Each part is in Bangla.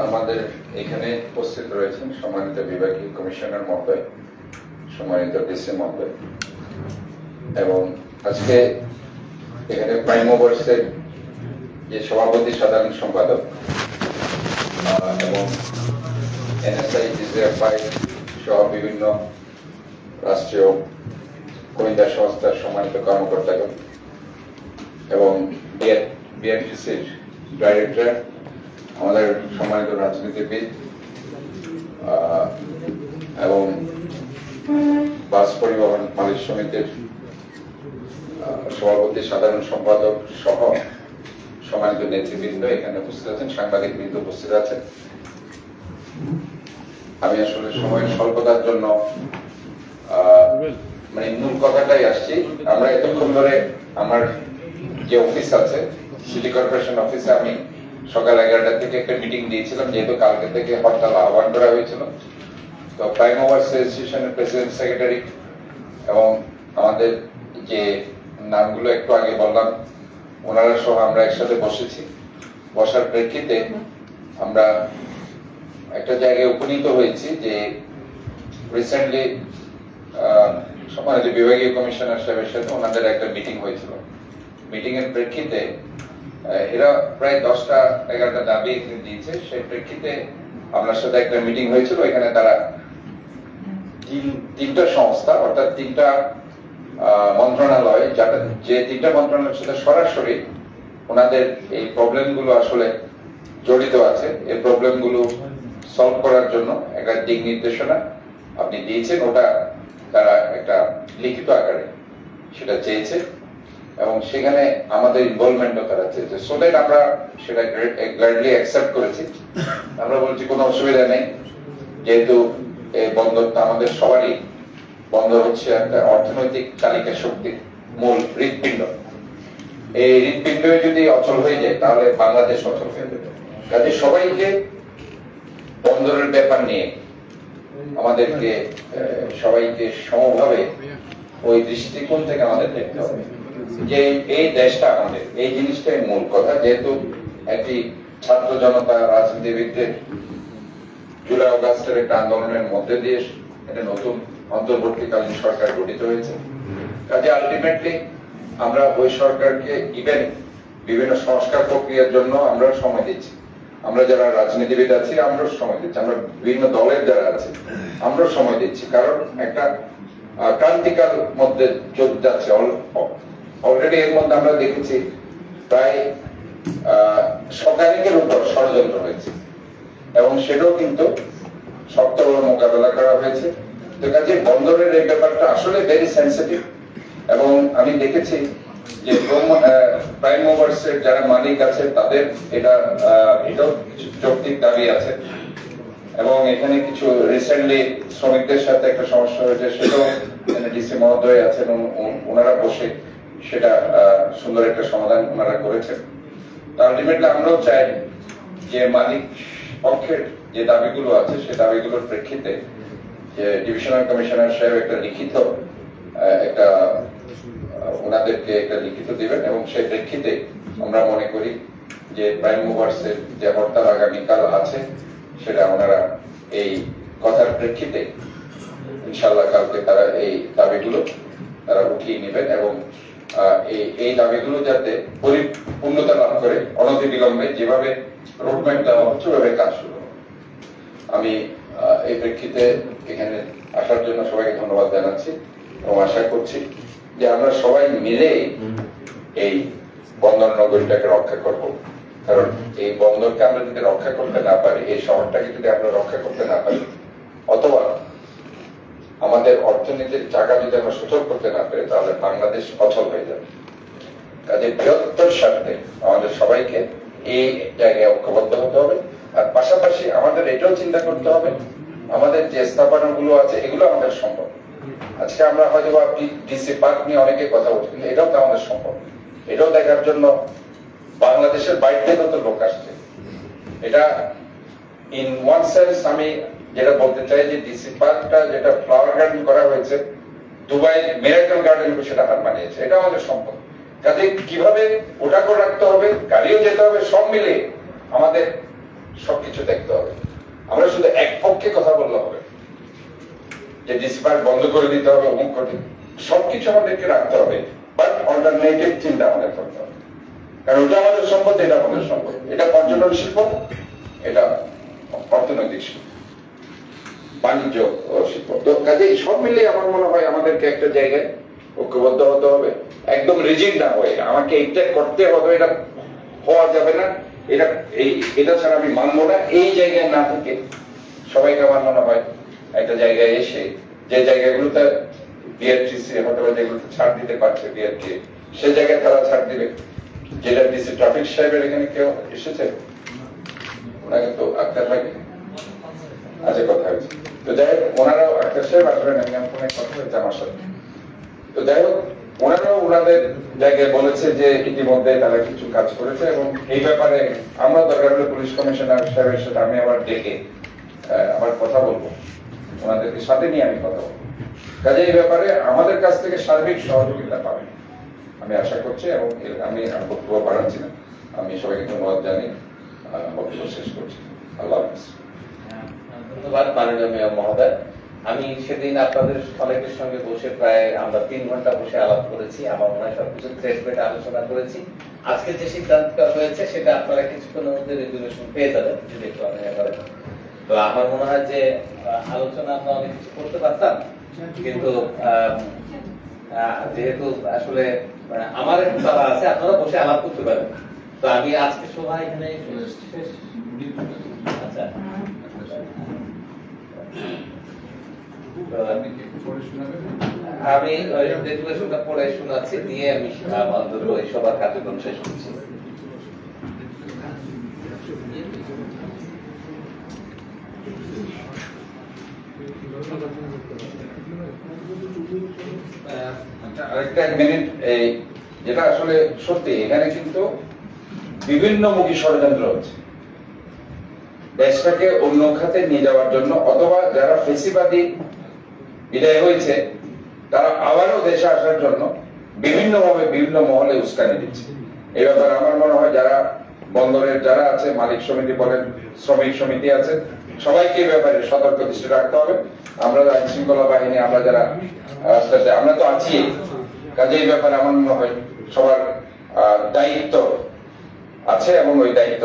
আমাদের এখানে উপস্থিত রয়েছেন সম্মানিত বিভাগীয় কমিশনার মহোদয়, সম্মানিত ডিসি মহোদয়, এবং আজকে এখানে প্রাইম মুভার্সের যে সভাপতি সাধারণ সম্পাদক এবং এনএসআই ডিজিএফআই সহ বিভিন্ন রাষ্ট্রীয় গোয়েন্দা সংস্থার সম্মানিত কর্মকর্তাগণ এবং বিএনপিসির ডাইরেক্টর, আমাদের সম্মানিত রাজনীতিবিদ এবং বাস পরিবহন মালিক সমিতির সভাপতি সাধারণ সম্পাদক সহ সম্মানিত নেতৃবৃন্দ এখানে উপস্থিত আছেন, সাংবাদিক বৃন্দ উপস্থিত আছেন। আমি আসলে সময়ের স্বল্পতার জন্য মানে মূল কথাটাই আসছি। আমরা এতক্ষণ ধরে আমার যে অফিস আছে সিটি কর্পোরেশন অফিসে আমি সকাল 11টা থেকে একটা মিটিং দিয়েছিলাম, যেহেতু কালকে থেকে হরতাল আহ্বান করা হয়েছিল। তো প্রাইম মুভার্স অ্যাসোসিয়েশনের প্রেসিডেন্ট সেক্রেটারি এবং আমাদের যে নামগুলো একটু আগে বললাম ওনারা সহ আমরা একসাথে বসেছি। বসার প্রেক্ষিতে আমরা একটা জায়গায় উপনীত হয়েছি যে রিসেন্টলি সম্মানিত বিভাগীয় কমিশনার সাহেবের সাথে ওনাদের একটা মিটিং হয়েছিল। মিটিং এর প্রেক্ষিতে এরা প্রায় 10টা-11টা দাবি এখানে দিয়েছে। সেই প্রেক্ষিতে আপনার সাথে একটা মিটিং হয়েছিল। এখানে তারা তিনটা সংস্থা অর্থাৎ তিনটা মন্ত্রণালয়, যে তিনটা মন্ত্রণালয়ের সাথে সরাসরি ওনাদের এই প্রবলেম গুলো আসলে জড়িত আছে, এই প্রবলেম গুলো সলভ করার জন্য একটা দিক নির্দেশনা আপনি দিয়েছেন। ওটা তারা একটা লিখিত আকারে সেটা চেয়েছে এবং সেখানে আমাদের ইনভলভমেন্টও তারা চেয়েছে। সো দ্যাট আমরা সেটা গ্ল্যাডলি অ্যাকসেপ্ট করেছি। আমরা বলছি কোনো অসুবিধা নেই, যেহেতু এই বন্দরটা আমাদের সবারই। বন্দর হচ্ছে একটা অর্থনৈতিক চালিকা শক্তির মূল হৃৎপিণ্ড। এই হৃৎপিণ্ড যদি অচল হয়ে যায় তাহলে বাংলাদেশ অচল হয়ে যাবে। কাজে সবাইকে বন্দরের ব্যাপার নিয়ে আমাদেরকে সবাইকে সমভাবে ওই দৃষ্টিকোণ থেকে আমাদের দেখতে হবে যে এই দেশটা আমাদের, এই জিনিসটাই মূল কথা। যেহেতু একটি ছাত্র জনতা রাজনীতিবিদদের জুলাই অগাস্টের একটা আন্দোলনের মধ্যে দিয়ে একটা নতুন অন্তর্বর্তীকালীন সরকার গঠিত হয়েছে। কাজে আলটিমেটলি আমরা ওই সরকারকে ইভেন বিভিন্ন সংস্কার প্রক্রিয়ার জন্য আমরা সময় দিচ্ছি। আমরা যারা রাজনীতিবিদ আছি আমরাও সময় দিচ্ছি, আমরা বিভিন্ন দলের যারা আছে আমরাও সময় দিচ্ছি, কারণ একটা ক্রান্তিকাল মধ্যে যাচ্ছে। অলরেডি এর মধ্যে আমরা দেখেছি প্রায় শতাধিকের উপর ষড়যন্ত্র হয়েছে এবং সেটাও কিন্তু শক্তভাবে মোকাবেলা করা হয়েছে। তো কাজে বন্দরের এই ব্যাপারটা আসলে ভেরি সেন্সিটিভ এবং আমি দেখেছি যে প্রাইম মুভার্সের যারা মালিক আছে তাদের এটাও কিছু যৌক্তিক দাবি আছে এবং এখানে কিছু রিসেন্টলি শ্রমিকদের সাথে একটা সমস্যা হয়েছে, সেটাও ডিসি মহোদয় আছেন, ওনারা বসে সেটা সুন্দর একটা সমাধান ওনারা করেছেন। আলটিমেটলি আমরাও চাই যে মালিক পক্ষের যে দাবিগুলো আছে সেই দাবিগুলোর প্রেক্ষিতে যে ডিভিশনাল কমিশনার সাহেব একটা লিখিত একটা ওনাদেরকে একটা লিখিত দিবেন এবং সেই প্রেক্ষিতে আমরা মনে করি যে প্রাইম মুভার্সের যে হরতাল আগামীকাল আছে সেটা ওনারা এই কথার প্রেক্ষিতে ইনশাআল্লাহ কালকে তারা এই দাবিগুলো তারা উঠিয়ে নেবেন এবং এই দাবিগুলো যাতে পরিপূর্ণতা লাভ করে অনতিবিলম্বে যেভাবে রোডম্যাপ দেওয়া হচ্ছে ওইভাবে কাজ শুরু হবে। আমি এই প্রেক্ষিতে এখানে আসার জন্য সবাইকে ধন্যবাদ জানাচ্ছি এবং আশা করছি যে আমরা সবাই মিলে এই বন্দর নগরীটাকে রক্ষা করব। কারণ এই বন্দরকে আমরা যদি রক্ষা করতে না পারি, এই শহরটাকে যদি আমরা রক্ষা করতে না পারি, অথবা আমাদের অর্থনীতির চাকা যদি আমরা সচল করতে না পারি, তাহলে বাংলাদেশ অচল হয়ে যাবে। কাজে বৃহত্তর স্বার্থে আমাদের সবাইকে এই জায়গায় ঐক্যবদ্ধ হতে হবে। আর পাশাপাশি আমাদের এটাও চিন্তা করতে হবে আমাদের যে স্থাপনাগুলো আছে এগুলো আমাদের সম্ভব। আজকে আমরা হয়তো ডিসি পার্ক নিয়ে অনেকে কথা বলছি, কিন্তু এটাও তো আমাদের সম্ভব। এটাও দেখার জন্য বাংলাদেশের বাইরে থেকে তো লোক আসছে। এটা ইন ওয়ান সেন্স আমি যেটা বলতে চাই যে ডিসি পার্কটা যেটা ফ্লাওয়ার গার্ডেন করা হয়েছে দুবাই মিরাকল গার্ডেন সেটা হার মানিয়েছে, এটা আমাদের সম্ভব। কাজে কিভাবে ওটা করে রাখতে হবে, গাড়িও যেতে হবে, সব মিলে আমাদের সবকিছু দেখতে হবে। আমরা শুধু এক পক্ষে কথা বললে হবে যে ডিসপ্যাচ বন্ধ করে দিতে হবে, অমুক করতে, সবকিছু আমাদেরকে রাখতে হবে, বাট অল্টারনেটিভ চিন্তা আমাদের করতে হবে। কারণ ওটা আমাদের সম্পদ, এটা আমাদের সম্পদ, এটা পর্যটন শিল্প, এটা অর্থনৈতিক শিল্প, বাণিজ্য শিল্প। তো কাজে সব মিলিয়ে আমার মনে হয় আমাদেরকে একটা জায়গায় ঐক্যবদ্ধ হতে হবে, একদম রিজিড না হয়ে আমাকে এইটা করতে হবে, এটা হওয়া যাবে না, এটা ছাড়া আমি মানবো না, এই জায়গায় না থেকে সবাইকে আমার মনে হয় একটা জায়গায় এসে যে জায়গাগুলোতে বিআরটিসি হতে পারে, যেগুলোতে ছাড় দিতে পারছে বিআরটি, সে জায়গায় তারা ছাড় দিবে। যেটা ডিসি ট্রাফিক সাহেবের এখানে কেউ এসেছে, ওনাকে তো আক্তার ভাই আজকে কথা হয়েছে, তো যাই হোক ওনারাও আক্তার সাহেব আসবেন, আমি ফোনে কথা হয়েছে আমার সাথে। তো যাই হোক ওনারাও ওনাদের জায়গায় বলেছে যে ইতিমধ্যে তারা কিছু কাজ করেছে, এবং এই ব্যাপারে আমরা দরকার হলে পুলিশ কমিশনার সাহেবের সাথে আমি আবার ডেকে আবার কথা বলবো, ওনাদেরকে সাথে নিয়ে আমি কথা বলবো। কাজে এই ব্যাপারে আমাদের কাছ থেকে সার্বিক সহযোগিতা পাবেন আমি আশা করছি, এবং আমি বক্তব্য বাড়াচ্ছি না, আমি সবাইকে ধন্যবাদ জানি, বক্তব্য শেষ করছি। আল্লাহ হাফেজ। ধন্যবাদ মাননীয় মেয়র মহোদয়। আমি সেদিন আপনাদের অনেকের সঙ্গে বসে প্রায় আমরা 3 ঘন্টা বসে আলাপ করেছি, আমার মনে হয় সবকিছু থ্রেড আলোচনা করেছি। আজকে যে সিদ্ধান্তটা হয়েছে সেটা আপনারা কিছুক্ষণের মধ্যে রেজুলেশন পেয়ে যাবেন যদি একটু অনেক করেন। তো আমার মনে হয় যে আলোচনা আমরা অনেক কিছু করতে পারতাম, কিন্তু যেহেতু আসলে আমার একটু চাপা আছে, আপনারা বসে আলাপ করতে পারেন। তো আমি আজকে সবাই এখানে আচ্ছা আমি রেজুলেশনটা পড়ে শোনাচ্ছি, দিয়ে আমি অন্তত এই সবার কার্যক্রম শেষ করছি। আরেকটা মিনিট, এই যেটা আসলে সত্যি, এখানে কিন্তু বিভিন্নমুখী ষড়যন্ত্র হচ্ছে দেশটাকে অন্য খাতে নিয়ে যাওয়ার জন্য, অথবা যারা ফেসিবাদী বিদায় হয়েছে তারা আবারও দেশে আসার জন্য বিভিন্নভাবে বিভিন্ন মহলে উস্কানি দিচ্ছে। এই ব্যাপারে আমার মনে হয় যারা বন্দরের যারা আছে, মালিক সমিতি বলেন, শ্রমিক সমিতি আছে, সবাইকে এই ব্যাপারে সতর্ক দৃষ্টি রাখতে হবে। আমরা আইন শৃঙ্খলা বাহিনী, আমরা যারা রাস্তাতে আমরা তো আছি, কাজে এই ব্যাপারে আমার মনে হয় সবার দায়িত্ব আছে, এবং ওই দায়িত্ব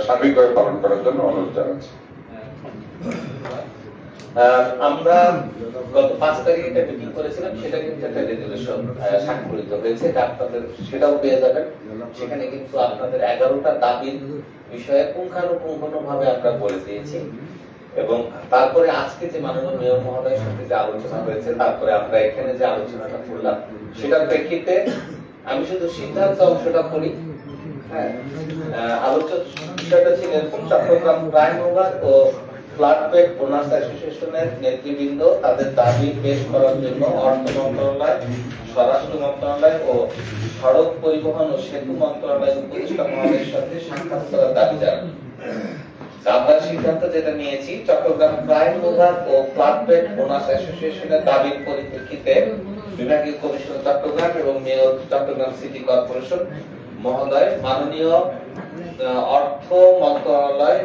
সার্বিকভাবে পালন করার জন্য অনুরোধ জানাচ্ছি। আমরা গত 5 তারিখে একটা মিটিং করেছিলাম, সেটা কিন্তু একটা রেজুলেশন স্বাক্ষরিত হয়েছে, আপনাদের সেটাও পেয়ে যাবেন। সেখানে কিন্তু আপনাদের 11টা দাবির বিষয়ে পুঙ্খানুপুঙ্খভাবে আমরা বলে দিয়েছি, এবং তারপরে আজকে যে মাননীয় মেয়র মহোদয়ের সাথে যে আলোচনা হয়েছে, তারপরে আমরা এখানে যে আলোচনাটা করলাম সেটার প্রেক্ষিতে আমি শুধু সিদ্ধান্ত অংশটা করি। আলোচনা বিষয়টা ছিল এরকম: চট্টগ্রাম প্রাইম ওভার ও ফ্ল্যাটপেট ওনার্স অ্যাসোসিয়েশনের নেতৃবৃন্দ তাদের দাবি পেশ করার জন্য অর্থ মন্ত্রণালয়, স্বরাষ্ট্র মন্ত্রণালয় ও সড়ক পরিবহন ও সেতু মন্ত্রণালয়ের উপদেষ্টা মহোদয়ের সাথে সাক্ষাৎ করার দাবি জানান। আমরা সিদ্ধান্ত যেটা নিয়েছি, চট্টগ্রাম প্রাইম ওভার ও ফ্ল্যাটপেট ওনার্স অ্যাসোসিয়েশনের দাবির পরিপ্রেক্ষিতে বিভাগীয় কমিশনার চট্টগ্রাম এবং মেয়র চট্টগ্রাম সিটি কর্পোরেশন মহোদয় মাননীয় অর্থ মন্ত্রণালয়,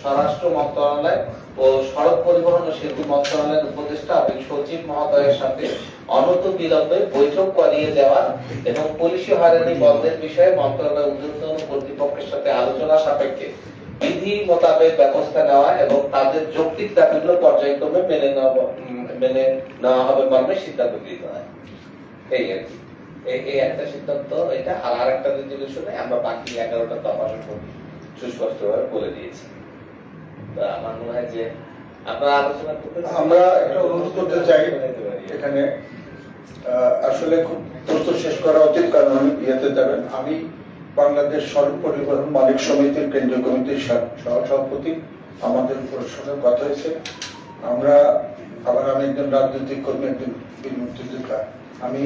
স্বরাষ্ট্র মন্ত্রণালয় ও সড়ক পরিবহন ও সেতু মন্ত্রণালয়ের উপদেষ্টা এবং সচিব মহোদয়ের সাথে অনত বিলম্বে বৈঠক করিয়ে দেওয়া এবং পুলিশি হয়রানি বন্ধের বিষয়ে মন্ত্রণালয়ের ঊর্ধ্বতন কর্তৃপক্ষের সাথে আলোচনা সাপেক্ষে বিধি মোতাবেক ব্যবস্থা নেওয়া এবং তাদের যৌক্তিক দাবিগুলো পর্যায়ক্রমে মেনে নেওয়া হবে মর্মে সিদ্ধান্ত গৃহীত হয়। এই আর কি, এই একটা সিদ্ধান্ত এটা। আর একটা রেজুলেশনে আমরা বাকি 11টা দফা সুস্পষ্টভাবে বলে দিয়েছি। আমার মনে হয় যে আমরা আলোচনা করতে, আমরা একটা অনুরোধ করতে চাই, এখানে আসলে খুব দ্রুত শেষ করা উচিত, কারণ আমি ইয়েতে যাবেন। আমি বাংলাদেশ সড়ক পরিবহন মালিক সমিতির কেন্দ্রীয় কমিটির সভাপতি, আমাদের সঙ্গে কথা হয়েছে। আমরা আবার আমি একজন রাজনৈতিক কর্মী, একজন বীর মুক্তিযোদ্ধা, আমি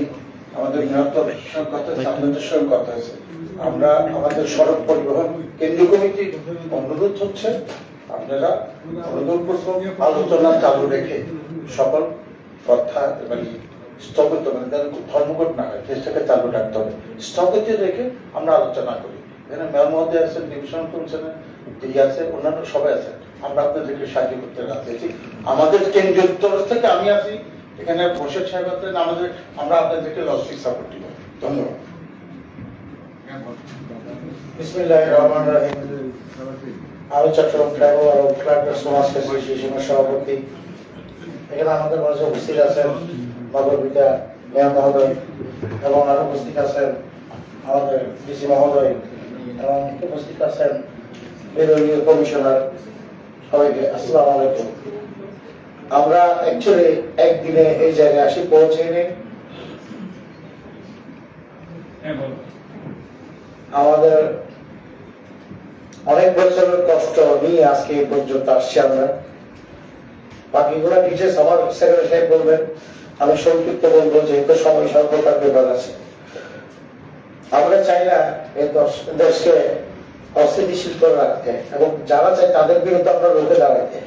আমাদের নিহতের সঙ্গে কথা হয়েছে, আপনাদের সঙ্গে কথা হয়েছে। আমরা আমাদের সড়ক পরিবহন কেন্দ্রীয় কমিটির অনুরোধ হচ্ছে আপনারা অনুরোধপূর্বক আলোচনা চালু রেখে সকল কথা মানে স্থগিত, মানে ধর্মঘট না হয়, চেষ্টাকে চালু রাখতে হবে, স্থগিত রেখে আমরা আলোচনা করি। এখানে মেয়র মহোদয় আছেন, ডিভিশন কমিশনের আছে, অন্যান্য সবাই আছেন। আমরা আপনাদেরকে সাহায্য করতে রাজি আছি। আমাদের কেন্দ্রীয় তরফ থেকে আমি আছি, এখানে বসির সাহেব আছেন, আমরা আপনাদেরকে লজিস্টিক সাপোর্ট দিব। ধন্যবাদ। বিসমিল্লাহির রহমানির রহিম। আমি চট্টগ্রাম ট্রাইবাল ও ক্লার্কস সমাজ অ্যাসোসিয়েশনের সভাপতি। এখানে আমাদের মাঝে উপস্থিত আছেন নগরপিতা মেয়র মহোদয় এবং আরো উপস্থিত আছেন আমাদের ডিসি মহোদয় এবং উপস্থিত আছেন বিভাগীয় কমিশনার। সবাইকে আসসালামু আলাইকুম। আমরা অ্যাকচুয়ালি একদিনে এই জায়গায় আসি পৌঁছেনি। আমাদের অনেক বছরের কষ্ট নিয়ে আজকে এই পর্যন্ত আসছি আমরা। বাকিগুলো ডিটেলস আমার সেক্রেটারি সাহেব বলবেন, আমি সংক্ষিপ্ত বলবো যেহেতু সময় স্বল্পতার ব্যাপার আছে। আমরা চাই না এই দেশকে অস্থিতিশীল করে রাখতে এবং যারা চায় তাদের বিরুদ্ধে আমরা রুখে দাঁড়াইতে।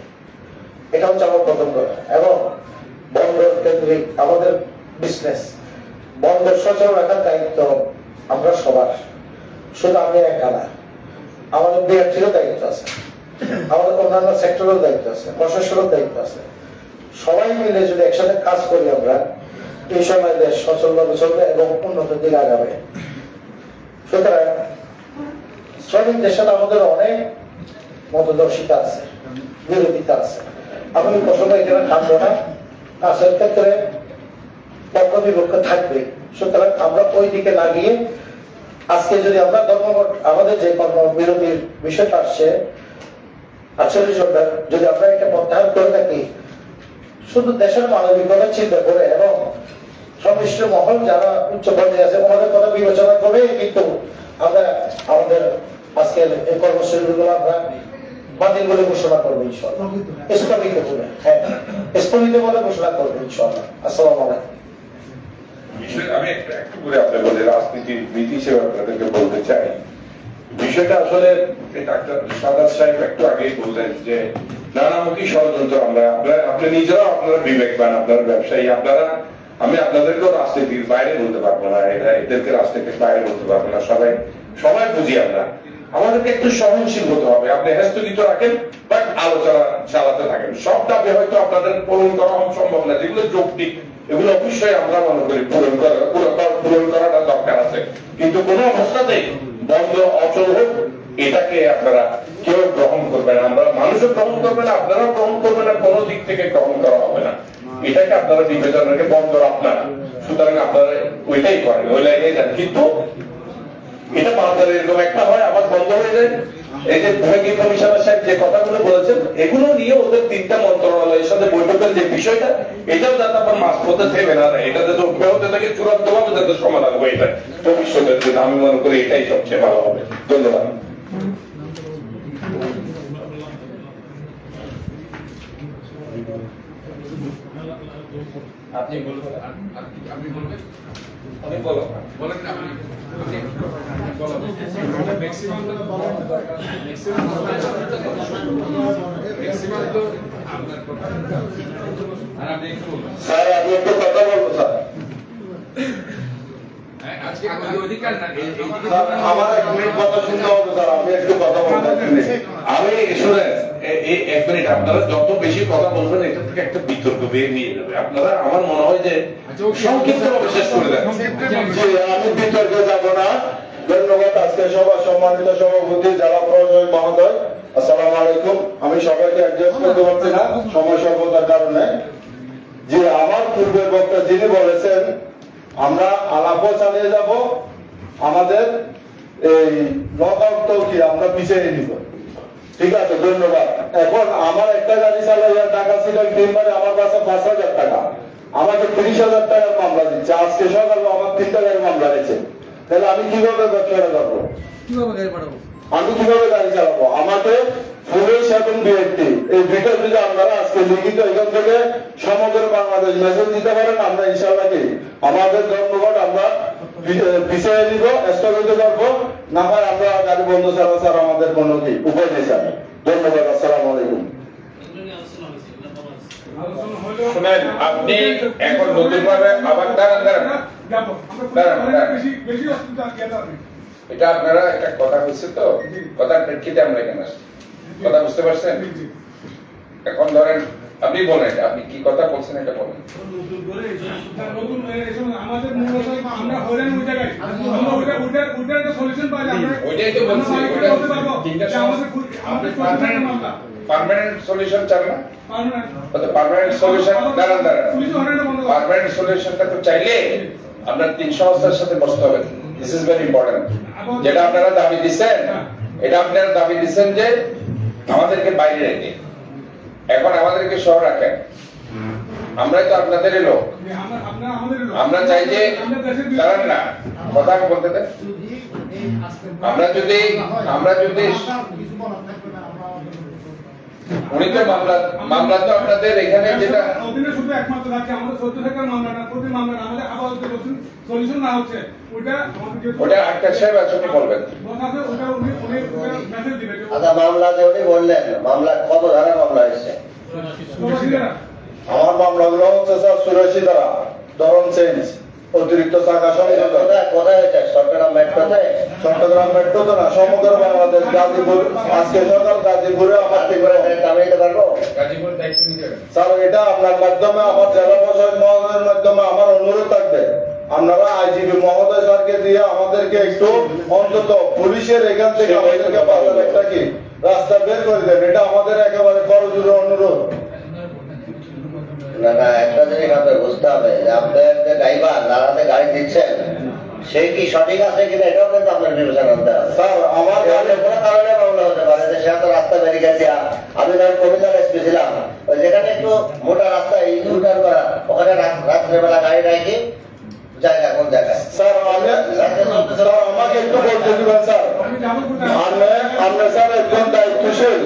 এটা হচ্ছে আমার প্রথম কথা। এবং বন্দর কেন্দ্রিক আমাদের বিজনেস, বন্দর সচল রাখার দায়িত্ব আমরা সবার, শুধু আমি একা না, আমাদের বিআরটিরও দায়িত্ব আছে, আমাদের অন্যান্য সেক্টরের দায়িত্ব আছে, প্রশাসনের দায়িত্ব আছে। সবাই মিলে যদি একসাথে কাজ করি আমরা, এই সময় দেশ সচলভাবে চলবে এবং উন্নত দিকে আগাবে। সুতরাং শ্রমিকদের সাথে আমাদের অনেক মতদর্শিতা আছে, বিরোধিতা আছে। আমি প্রথমে এখানে থাকবো না, কাজের ক্ষেত্রে পক্ষ বিপক্ষ থাকবে। সুতরাং আমরা ওই দিকে না গিয়ে আজকে যদি আমরা ধর্মঘট, আমাদের যে কর্মবিরতির বিষয়টা আসছে 48 ঘন্টা, যদি আমরা এটা প্রত্যাহার করে থাকি শুধু দেশের মানবিকতা চিন্তা করে এবং সংশ্লিষ্ট মহল যারা উচ্চ পর্যায়ে আছে ওনাদের কথা বিবেচনা করে কিন্তু আমরা আমাদের আজকের এই কর্মসূচিগুলো আমরা বাতিল বলে ঘোষণা করবো ইনশাআল্লাহ, স্থগিত বলে, হ্যাঁ স্থগিত বলে ঘোষণা করবো ইনশাআল্লাহ। আসসালামু আলাইকুম। আমি একটু করে আপনার বলে রাজনীতির নীতি হিসেবে আপনাদেরকে বলতে চাই, বিষয়টা আসলে ডাক্তার সাদাত সাহেব একটু আগেই বললেন যে নানামুখী ষড়যন্ত্র আমরা, আপনি নিজেরাও আপনারা বিবেকবান, আপনারা ব্যবসায়ী, আপনারা, আমি আপনাদেরকেও রাজনীতির বাইরে বলতে পারবো না, এদেরকে রাজনীতির বাইরে বলতে পারবো না, সবাই বুঝি আমরা। আমাদেরকে একটু সহনশীল হতে হবে। আপনি স্থগিত রাখেন বাট আলোচনা চালাতে থাকেন। সব দাবি হয়তো আপনাদের পূরণ করা সম্ভব না, যেগুলো যৌক্তিক এগুলো অবশ্যই আমরা মনে করি পূরণ করাটা দরকার আছে, কিন্তু কোন অবস্থাতেই বন্ধ অচল হোক এটাকে আপনারা কেউ গ্রহণ করবে না, আমরা মানুষও গ্রহণ করবে না, আপনারাও গ্রহণ করবে না, কোনো দিক থেকে গ্রহণ করা হবে না। এটাকে আপনারা বিবেচনা রেখে বন্দর আপনার, সুতরাং আপনারা ওইটাই করেন, ওই লাইনে যান। কিন্তু এটা বাজারে এরকম একটা হয় আবার বন্ধ হয়ে যায়। এই যে বিভাগীয় কমিশনার সাহেব যে কথাগুলো বলেছেন এগুলো নিয়ে ওদের 3টা মন্ত্রণালয়ের সাথে বৈঠকের যে বিষয়টা, এটাও যাতে আবার মাঝপথে থেমে না যায়, এটা যাতে অব্যাহত থাকে, চূড়ান্ত ভাবে যাতে সমাধান হয়ে যায় ভবিষ্যতের জন্য, আমি মনে করি এটাই সবচেয়ে ভালো হবে। ধন্যবাদ। আপনি বলবেন, আপনি বলবেন, আমি বলো বলেন না, আপনি বলো ম্যাক্সিমাম তো আপনার কথা, আর আপনি একটু বলবেন স্যার আমি একটু কথা বলবো স্যার। আজকে আমাদের অধিকার না, আমার 1 মিনিট কথা শুনতে হবে স্যার, আমি একটু কথা বলবো। আমি শুনেন এই 1 মিনিট, আপনারা যত বেশি কথা বলবেন এটা থেকে একটা বিতর্ক বের নিয়ে যাবে। আপনারা, আমার মনে হয় যে সংক্ষিপ্তভাবে শেষ করে দেন। আমি বিতর্কে যাব না। ধন্যবাদ। আজকে সভা সম্মানিত সভাপতি জেলা প্রশাসক মহোদয়, আসসালামু আলাইকুম। আমি সবাইকে অ্যাডজাস্ট করতে পারছি না সময় স্বল্পতার কারণে। যে আমার পূর্বের বক্তা যিনি বলেছেন আমরা আলাপও চালিয়ে যাব, আমাদের এই লক আউট কি আমরা পিছিয়ে নিব, ঠিক আছে, ধন্যবাদ। এখন আমার একটা গাড়ি চালাইয়া টাকা ছিল তিনবারে আমার কাছে 5,000 টাকা, আমাকে 30,000 টাকার মামলা দিচ্ছে। আজকে সকালে আমার 3টা গাড়ি মামলা দিয়েছে, তাহলে আমি কিভাবে ব্যবসাটা করবো? আমি কিভাবে গাড়ি চালাবো? আমাকে পুলিশ এবং বিএনপি এই দুইটা যদি আপনারা আজকে লিখিত এখান থেকে সমগ্র বাংলাদেশ মেসেজ দিতে পারেন, আমরা ইনশাআল্লাহ কি আমাদের ধর্মঘট আমরা পিছিয়ে নিব, স্থগিত করবো, না হয় আমরা গাড়ি বন্ধ ছাড়া স্যার আমাদের কোনো কি উপায় নেই স্যার। ধন্যবাদ। আসসালামু আলাইকুম। শুনেন, আপনি এখন নতুন ভাবে আবার দাঁড়ান, এটা আপনারা একটা কথা হচ্ছে তো, কথার প্রেক্ষিতে আমরা এখানে আসছি। কথা বুঝতে পারছেন? এখন ধরেন আপনি বলেন, আপনি কি কথা বলছেন এটা বলেন। ওইটাই তো বলছি, পার্মানেন্ট সলিউশন চান না? পার্মানেন্ট সলিউশন দাঁড়ান পার্মানেন্ট সলিউশনটা তো চাইলে আপনার 3 সংস্থার সাথে বসতে হবে। This is very important. যেটা আপনারা দাবি দিচ্ছেন, এটা আপনারা দাবি দিচ্ছেন যে আমাদেরকে বাইরে রেখে, এখন আমাদেরকে সহ রাখেন। আমরাই তো আপনাদেরই লোক। আমরা চাই যে দাঁড়ান না, কথা আমি বলতে দেন। আমরা যদি উনি তো মামলা তো আপনাদের এখানে যেটা শুধু একমাত্র থাকে আমাদের 14 টাকার মামলা না, প্রতি মামলা আমাদের আপাতত সলিউশন না হচ্ছে ওটা আক্তার সাহেব আসলে বলবেন। আচ্ছা, মামলা যে উনি বললেন, মামলা কত ধারা মামলা এসেছে? আমার মামলাগুলো হচ্ছে স্যার 84 ধারা, ধরন চেঞ্জ, অতিরিক্ত টাকা সংযোজন। কোথায় হয়েছে? চট্টগ্রাম মেট্রোতে? চট্টগ্রাম মেট্রো তো না, সমগ্র বাংলাদেশ। গাজীপুর, আজকে সকাল গাজীপুরে আমার ঠিক করে আমি দিতে পারবো? গাজীপুর দায়িত্ব নিতে স্যার, এটা আপনার মাধ্যমে, আমার জেলা প্রশাসক মহোদয়ের মাধ্যমে আমার অনুরোধ থাকবে, আপনারা আইজিপি মহোদয় স্যারকে দিয়ে আমাদেরকে একটু অন্তত পুলিশের এখান থেকে আমাদেরকে বাজার একটা কি রাস্তা বের করে দেন। এটা আমাদের একেবারে করজোড়ে অনুরোধ। না না, একটা জিনিস আপনার বুঝতে হবে যে আপনার যে ড্রাইভার দাঁড়াতে গাড়ি দিচ্ছেন, সে কি সঠিক আছে কিনা এটাও কিন্তু আপনার বিবেচনা আনতে হবে। স্যার, আমার গাড়ি কোনো কারণে মামলা হতে পারে যে সে তো রাস্তা বেরিয়ে দেওয়া। আমি ধরেন কবিতা এসপি ছিলাম, যেখানে একটু মোটা রাস্তা ইউটার্ন করা, ওখানে রাত্রেবেলা গাড়ি রাখি জায়গা কোন জায়গায়। স্যার, আমাকে একটু বলতে দিবেন স্যার। আপনি স্যার একজন দায়িত্বশীল,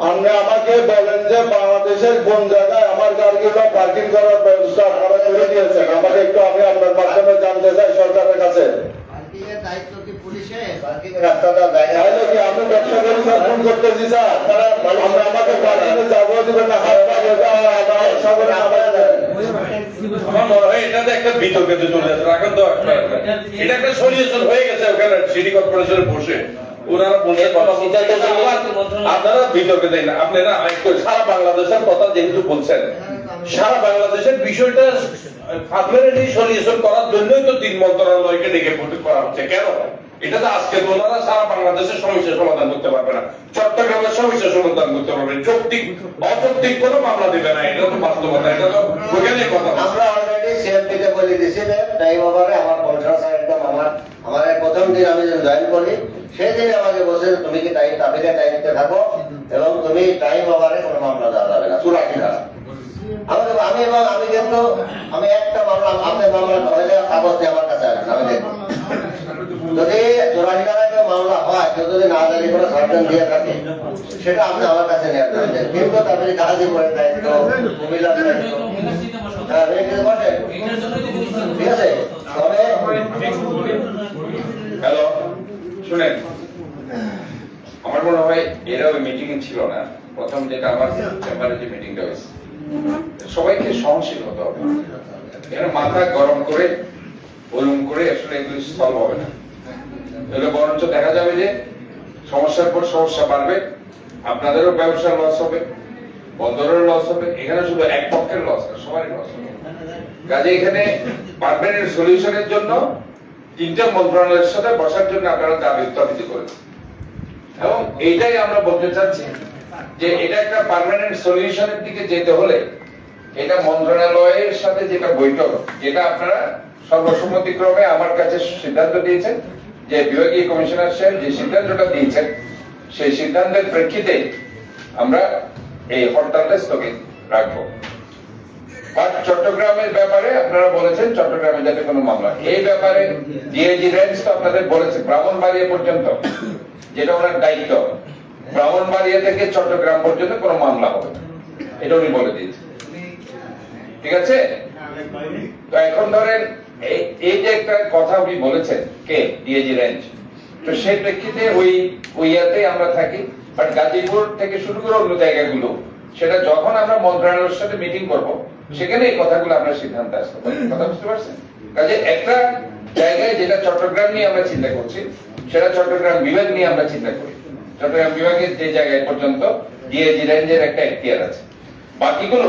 আপনি আমাকে বলেন যে বাংলাদেশের কোন জায়গায় আমার গাড়িগুলো পার্কিং করার ব্যবস্থা আপনারা করে দিয়েছেন। আমাকে একটু, আমি আপনার মাধ্যমে জানতে চাই সরকারের কাছে। দায়িত্ব কি পুলিশের? পার্কিং রাস্তা দেওয়ার জায়গা কি আমি ব্যবসা করি স্যার, ফোন করতেছি স্যার। আমরা আমাকে পার্কিংয়ে যাবো দিবেন না, হাত পা ভেজা আমার সাগরে নামায় দেন। আমার মনে হয় এটাতে একটা বিতর্কে চলে যাচ্ছে। এখন তো এটা একটা সলিউশন হয়ে গেছে ওখানে সিটি কর্পোরেশনে বসে ওনারা বলছে কথা বলতে, আপনারা বিতর্কে দেন না। আপনারা সারা বাংলাদেশের কথা যেহেতু বলছেন, সারা বাংলাদেশের বিষয়টা পার্মানেন্টলি সলিউশন করার জন্যই তো 3 মন্ত্রণালয়কে ডেকে করা হচ্ছে। কেন? এটা তো আজকে ওনারা সারা বাংলাদেশের সমস্যা সমাধান করতে পারবে না, চট্টগ্রামের সমস্যা সমাধান করতে পারবে, যৌক্তিক অযৌক্তিক কোনো মামলা দিবে না। এটা তো বাস্তবতা, এটা তো ওইখানে কথা। আমরা অলরেডি সিএমপিতে বলে দিয়েছিলেন টাইম ওভারে আমার পৌঁছানো একদম আমার প্রথম দিন আমি জয়েন করি সেই দিন আমাকে বলছে তুমি কি তাবিকে দায়িত্বে থাকো এবং তুমি টাইম ওভারে কোনো মামলা দেওয়া যাবে না, চুরাকি ধারা। আমি কিন্তু আমি একটা মামলা, আপনার মামলা হইলে কাগজ দিয়ে আমার কাছে আসবেন, আমি দেখবো। যদি চুরাকি ধারায় কেউ মামলা হয়, কেউ যদি না জানি কোনো সার্জন দিয়ে থাকে, সেটা আপনি আমার কাছে নিয়ে আসবেন। কিন্তু তারপরে গাজীপুরের দায়িত্ব, কুমিল্লার দায়িত্ব, ঠিক আছে। তবে হ্যালো, শুনেন, আমার মনে হয় এরা ওই মিটিং ছিল না। প্রথম যেটা আমার চেম্বারে যে মিটিংটা হয়েছে, সবাইকে সহনশীল হতে হবে। এখানে মাথা গরম করে ওরম করে আসলে এগুলো সলভ হবে না। এগুলো বরঞ্চ দেখা যাবে যে সমস্যার পর সমস্যা বাড়বে, আপনাদেরও ব্যবসার লস হবে, বন্দরের লস হবে। এখানে শুধু এক পক্ষের লস না, সবারই লস হবে। কাজে এখানে পার্মানেন্ট সলিউশনের জন্য 3টা মন্ত্রণালয়ের সাথে বসার জন্য আপনারা দাবি উত্থাপিত করেছেন, এবং এইটাই আমরা বলতে চাচ্ছি যে এটা একটা পার্মানেন্ট সলিউশনের দিকে যেতে হলে এটা মন্ত্রণালয়ের সাথে যেটা বৈঠক, যেটা আপনারা সর্বসম্মতিক্রমে আমার কাছে সিদ্ধান্ত দিয়েছেন, যে বিভাগীয় কমিশনার সাহেব যে সিদ্ধান্তটা দিয়েছেন, সেই সিদ্ধান্তের প্রেক্ষিতে আমরা এই হরতালটা স্থগিত রাখবো। আর চট্টগ্রামের ব্যাপারে আপনারা বলেছেন চট্টগ্রামে যাতে কোনো মামলা, এই ব্যাপারে ডিআইজি রেঞ্জ তো আপনাদের বলেছে ব্রাহ্মণবাড়িয়া পর্যন্ত, যেটা ওনার দায়িত্ব, ব্রাহ্মণবাড়িয়া থেকে চট্টগ্রাম পর্যন্ত কোনো মামলা হবে না, এটা উনি বলে দিয়েছেন। ঠিক আছে? তো এখন ধরেন এই যে একটা কথা উনি বলেছেন, কে ডিআইজি রেঞ্জ, তো সেই প্রেক্ষিতে ওই ইয়াতে আমরা থাকি। বাট গাজীপুর থেকে শুরু করে অন্য জায়গাগুলো, সেটা যখন আমরা মন্ত্রণালয়ের সাথে মিটিং করব, সেখানে এই কথাগুলো আমরা সিদ্ধান্ত আসতে পারি। কথা বুঝতে পারছেন? কাজে একটা জায়গায় যেটা চট্টগ্রাম নিয়ে আমরা চিন্তা করছি, সেটা চট্টগ্রাম বিভাগ নিয়ে আমরা চিন্তা করি। চট্টগ্রাম বিভাগের যে জায়গায় পর্যন্ত ডিআইজি রেঞ্জের একটা এখতিয়ার আছে, বাকিগুলো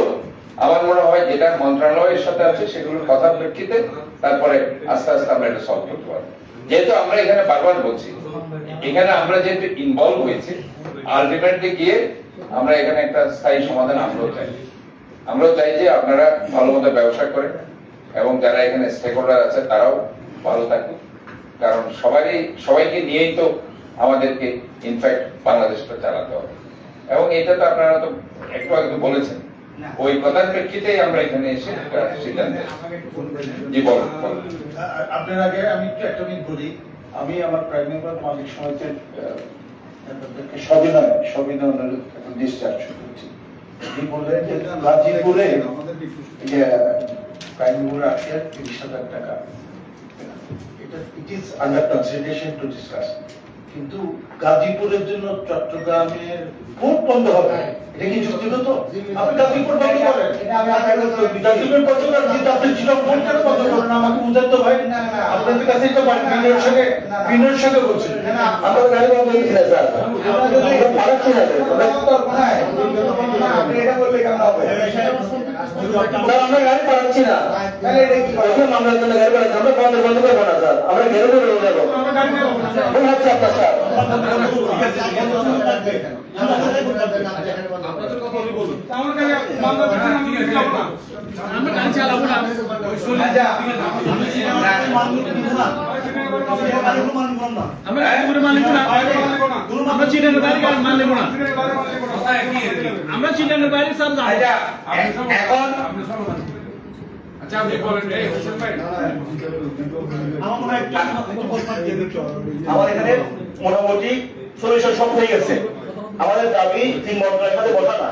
আমার মনে হয় যেটা মন্ত্রণালয়ের সাথে আছে সেগুলোর কথার প্রেক্ষিতে তারপরে আস্তে আস্তে আমরা এটা সলভ করতে পারবো। যেহেতু আমরা এখানে বারবার বলছি, এখানে আমরা যেহেতু ইনভলভ হয়েছি, আলটিমেটলি গিয়ে আমরা এখানে একটা স্থায়ী সমাধান আমরাও চাই যে আপনারা ভালো মতো ব্যবসা করেন এবং যারা এখানে স্টেক হোল্ডার আছে তারাও ভালো থাকুক, কারণ সবাইকে নিয়েই তো আমাদেরকে ইনফ্যাক্ট বাংলাদেশটা চালাতে হবে। এবং এটা তো আপনারা তো একটু আগে বলেছেন, ওই কথার প্রেক্ষিতেই আমরা এখানে এসে একটা সিদ্ধান্ত। জি বলুন। আপনার আগে আমি একটু একটা মিনিট বলি। আমি আমার প্রাইম মেম্বার মালিক সমিতির সবিনয় ডিসচার্জ করছি। উনি বললেন যে গাজীপুরে প্রাইম মেম্বার আসে 30,000 টাকা, এটা it is under consideration to discuss. কিন্তু গাজীপুরের জন্য চট্টগ্রামের কোর্ট বন্ধ হবে, এটা কি যুক্তিগত? আপনি গাজীপুর বন্ধ করেন, গাজীপুর বন্ধ করেন, কিন্তু আপনি চিটং কোর্ট কেন বন্ধ করেন? আমাকে বুঝাতে তো ভাই, আপনাদের কাছে তো বিনয়ের সঙ্গে বলছেন আমরা গাড়ি বন্ধ করছি না স্যার, আমরা পারাচ্ছি না আপনি এটা বললে কেমন হবে? আমরা গাড়ি পারাচ্ছি না, মামলার জন্য গাড়ি পারাচ্ছি, আমরা বন্ধ করবো না স্যার, আমরা ঘেরে ঘুরে হয়ে যাবো। ভুল হচ্ছে আপনার স্যার। আমরা চিটানোর বাইরে সব এখন আমার এখানে মোটামুটি সলিউশন সব হয়ে গেছে। আমাদের দাবি 3 মন্ত্রণালয়ের সাথে বসা না,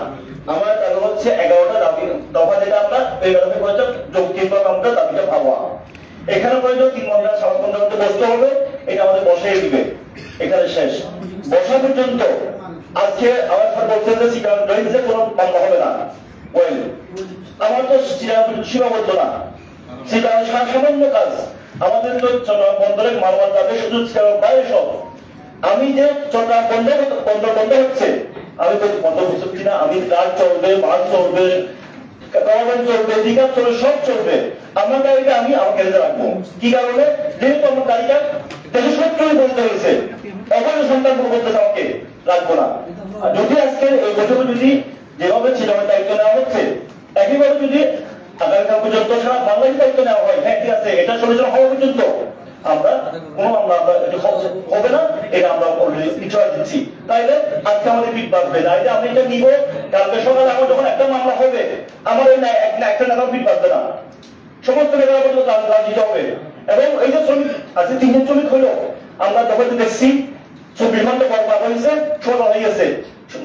আমার দাবি হচ্ছে 11টা দাবি দফা, যেটা আমরা যৌক্তিকভাবে আমরা দাবিটা ভাবা। এখানে প্রয়োজন 3 মন্ত্রণালয় সমাজতন্ত্রের মধ্যে বসতে হবে, এটা আমাদের বসাই দিবে, এখানে শেষ। বসা পর্যন্ত আজকে আমার স্যার বলছেন যে চিটাগাং রেঞ্জে কোনো মামলা হবে না। ওয়েল, আমার তো সীমাবদ্ধ না, সেটা সামান্য কাজ। আমাদের তো বন্দরে মালমাল যাবে শুধু বাইরে সব। আমি যে চট্টগ্রাম বন্ধ হচ্ছে, আমি তো বন্ধ করছি না, আমি কাজ চলবে, মাছ চলবে, গভর্নমেন্ট চলবে, দীঘা চলবে, সব চলবে। আমার গাড়িটা আমি আমার গ্যারেজে রাখবো। কি কারণে? যেহেতু আমার গাড়িটা দেশের সত্যই বলতে হয়েছে, এখন সন্তান বলতেছে আমাকে রাখবো না। যদি আজকে এই বছর যদি যেভাবে ছিল দায়িত্ব নেওয়া হচ্ছে, একইভাবে যদি আগামীকাল পর্যন্ত সারা বাংলাদেশ দায়িত্ব নেওয়া হয়, হ্যাঁ ঠিক আছে, এটা সলিউশন হওয়া পর্যন্ত আমরা কোনো মামলা হবে না, এটা আমরা অলরেডি নিশ্চয় দিচ্ছি। তাইলে আজকে আমাদের পিঠ বাঁধবে না, আমি এটা নিব, কালকে সকালে আমার যখন একটা মামলা হবে, আমার একটা নেতা পিঠ বাঁধবে না, সমস্ত নেতারা পর্যন্ত কাজ দিতে হবে। এবং এই যে শ্রমিক আজকে 3 জন শ্রমিক হলো, আমরা যখন দেখছি 24 ঘন্টা পর হয়েছে, ছোট হয়ে গেছে,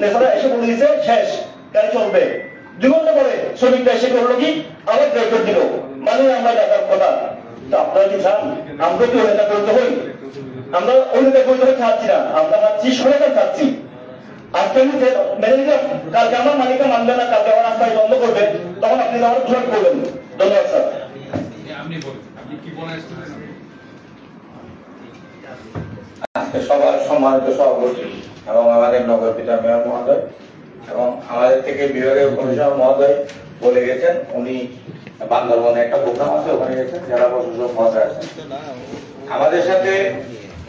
নেতারা এসে বলে দিয়েছে শেষ, গাড়ি চলবে। 2 ঘন্টা পরে শ্রমিকরা এসে করলো কি, আবার গ্রেফতার দিল, মানে আমরা দেখার কথা। আপনারা কি চান আমরা কি নেতা করতে হই? আমরা ওই নেতা করতে হই চাচ্ছি না, আমরা চাচ্ছি সরকার চাচ্ছি। আজকে আমি মেনে নিলাম, কালকে আমার মালিকা মানবে না, কালকে আমার রাস্তায় বন্ধ করবে, তখন আপনি আমার ঘোষণা করবেন। ধন্যবাদ স্যার। আজকে সবার সম্মানিত সভাপতি এবং আমাদের নগর পিতা মেয়র মহোদয় এবং আমাদের থেকে বিভাগীয় কমিশনার মহোদয় বলে গেছেন, উনি বান্দরবনে একটা প্রোগ্রাম আছে, ওখানে গেছেন, যারা প্রশাসক মহোদয় আছেন আমাদের সাথে।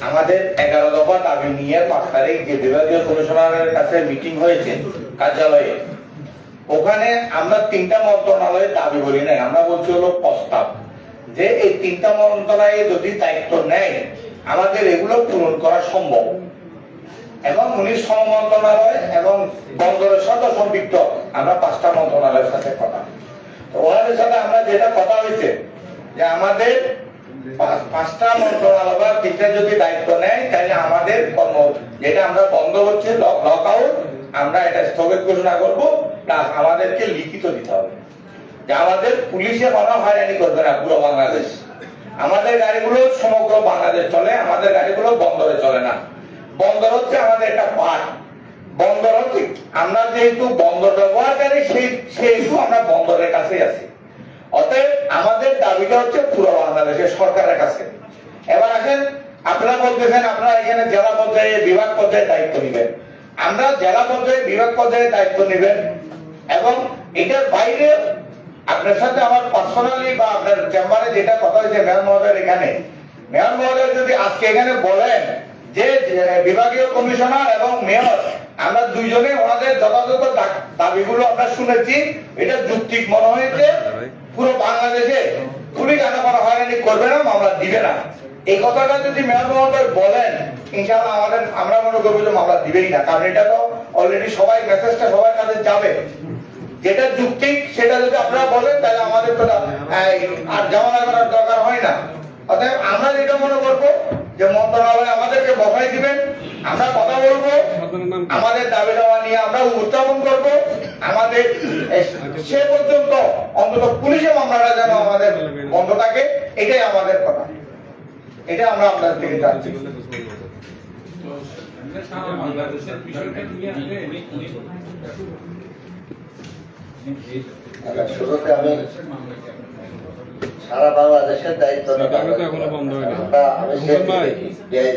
আমাদের 11 দফা দাবি নিয়ে 5 তারিখ যে বিভাগীয় কমিশনারের কাছে মিটিং হয়েছে কার্যালয়ে, ওখানে আমরা 3টা মন্ত্রণালয়ের দাবি বলি নাই, আমরা বলছি হলো প্রস্তাব, যে এই 3টা মন্ত্রণালয়ে যদি দায়িত্ব নেয় আমাদের এগুলো পূরণ করা সম্ভব। এবং উনি শ্রম মন্ত্রণালয় এবং বন্দরের সাথে সম্পৃক্ত, আমরা 5টা মন্ত্রণালয়ের সাথে কথা, তো ওনাদের সাথে আমরা যেটা কথা হয়েছে যে আমাদের 5টা মন্ত্রণালয় বা 3টা যদি দায়িত্ব নেয়, তাহলে আমাদের কর্ম যেটা আমরা বন্ধ হচ্ছে লক আউট, আমরা এটা স্থগিত ঘোষণা করবো, প্লাস আমাদেরকে লিখিত দিতে হবে যে আমাদের পুলিশে কোনো হয়রানি করবে না পুরো বাংলাদেশ। আমাদের গাড়িগুলো সমগ্র বাংলাদেশ চলে, আমাদের গাড়িগুলো বন্দরে চলে না। বন্দর হচ্ছে আমাদের একটা পার্ট, বন্দর হচ্ছে আমরা যেহেতু বন্দর ব্যবহারকারী, সেহেতু আমরা বন্দরের কাছেই আছি। অতএব আমাদের দাবিটা হচ্ছে পুরো বাংলাদেশের সরকারের কাছে। এবার আসেন আপনারা বলতেছেন আপনারা এখানে জেলা পর্যায়ে বিভাগ পর্যায়ে দায়িত্ব নেবেন, আমরা জেলা পর্যায়ে বিভাগ পর্যায়ে দায়িত্ব নেবেন এবং এটার বাইরে আপনার সাথে আমার পার্সোনালি বা আপনার চেম্বারে যেটা কথা হয়েছে মেয়র মহোদয়ের এখানে, মেয়র মহোদয় যদি আজকে এখানে বলেন যে বিভাগীয় কমিশনার এবং মেয়র আমরা দুইজনে ওনাদের যথাযথ দাবিগুলো আমরা শুনেছি, এটা যুক্তিক মনে হয়েছে, পুরো বাংলাদেশে পুলিশ আনাপানা হয়রানি করবে না, মামলা দিবে না, এই কথাটা যদি মেয়র মহোদয় বলেন ইনশাআল্লাহ আমরা মনে করবো যে মামলা দিবেই না, কারণ এটা তো অলরেডি সবাই মেসেজটা সবার কাছে যাবে। যেটা যুক্তিক সেটা যদি আপনারা বলেন তাহলে আমাদের তো আর ঝামেলা করার দরকার হয় না। অতএব আমরা যেটা মনে করবো যে মন্ত্রণালয় আমাদেরকে বসাই দিবেন, আমরা কথা বলবো, আমাদের দাবি দাওয়া নিয়ে আমরা উত্থাপন করবো, আমাদের সে পর্যন্ত অন্তত পুলিশে মামলাটা যেন আমাদের বন্ধ থাকে, এটাই আমাদের কথা, এটা আমরা আপনাদের থেকে চাচ্ছি। শুরুতে আমি সারা বাংলাদেশের দায়িত্ব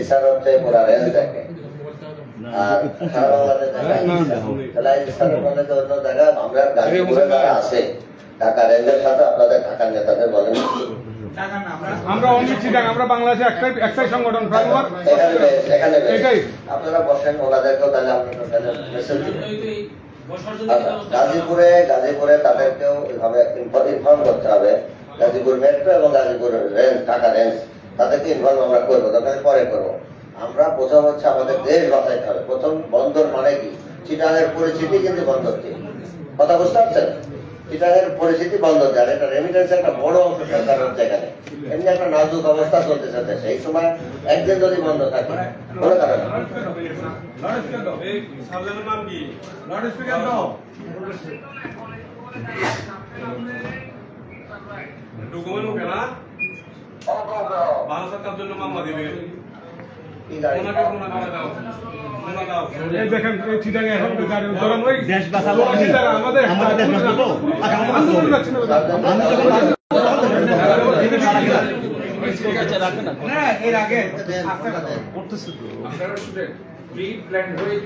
স্যার হচ্ছে পুরা রেঞ্জ দেখে, আর সারা বাংলাদেশ স্যারের মধ্যে অন্য জায়গায় আমরা গাজীপুরে যারা আছে ঢাকা রেঞ্জের সাথে আপনাদের ঢাকার নেতাদের বলেন আমরা বাংলাদেশে একটাই সংগঠন, আপনারা বসেন, ওনাদেরকেও তাহলে আপনারা মেসেজ দিবেন। গাজীপুরে তাদেরকেও এভাবে ইনফর্ম করতে হবে, গাজীপুর মেট্রো এবং গাজীপুর রেঞ্জ, ঢাকা রেঞ্জ, তাদেরকে ইনফর্ম আমরা করবো, দরকার পরে করবো। আমরা প্রথম হচ্ছে আমাদের দেশ বাঁচাইতে হবে। প্রথম বন্দর মানে কি? চিটাগাংয়ের পরিস্থিতি কিন্তু বন্দর কি কথা বুঝতে পারছেন? চিটাগাংয়ের পরিস্থিতি বন্দর যার এটা রেমিটেন্স একটা বড় অংশ সরকার হচ্ছে এখানে, এমনি একটা নাজুক অবস্থা চলতেছে দেশে, এই সময় একদিন যদি বন্ধ থাকে কোনো কারণ দেখেন দেশ বাঁচাবো আমাদের এর আগে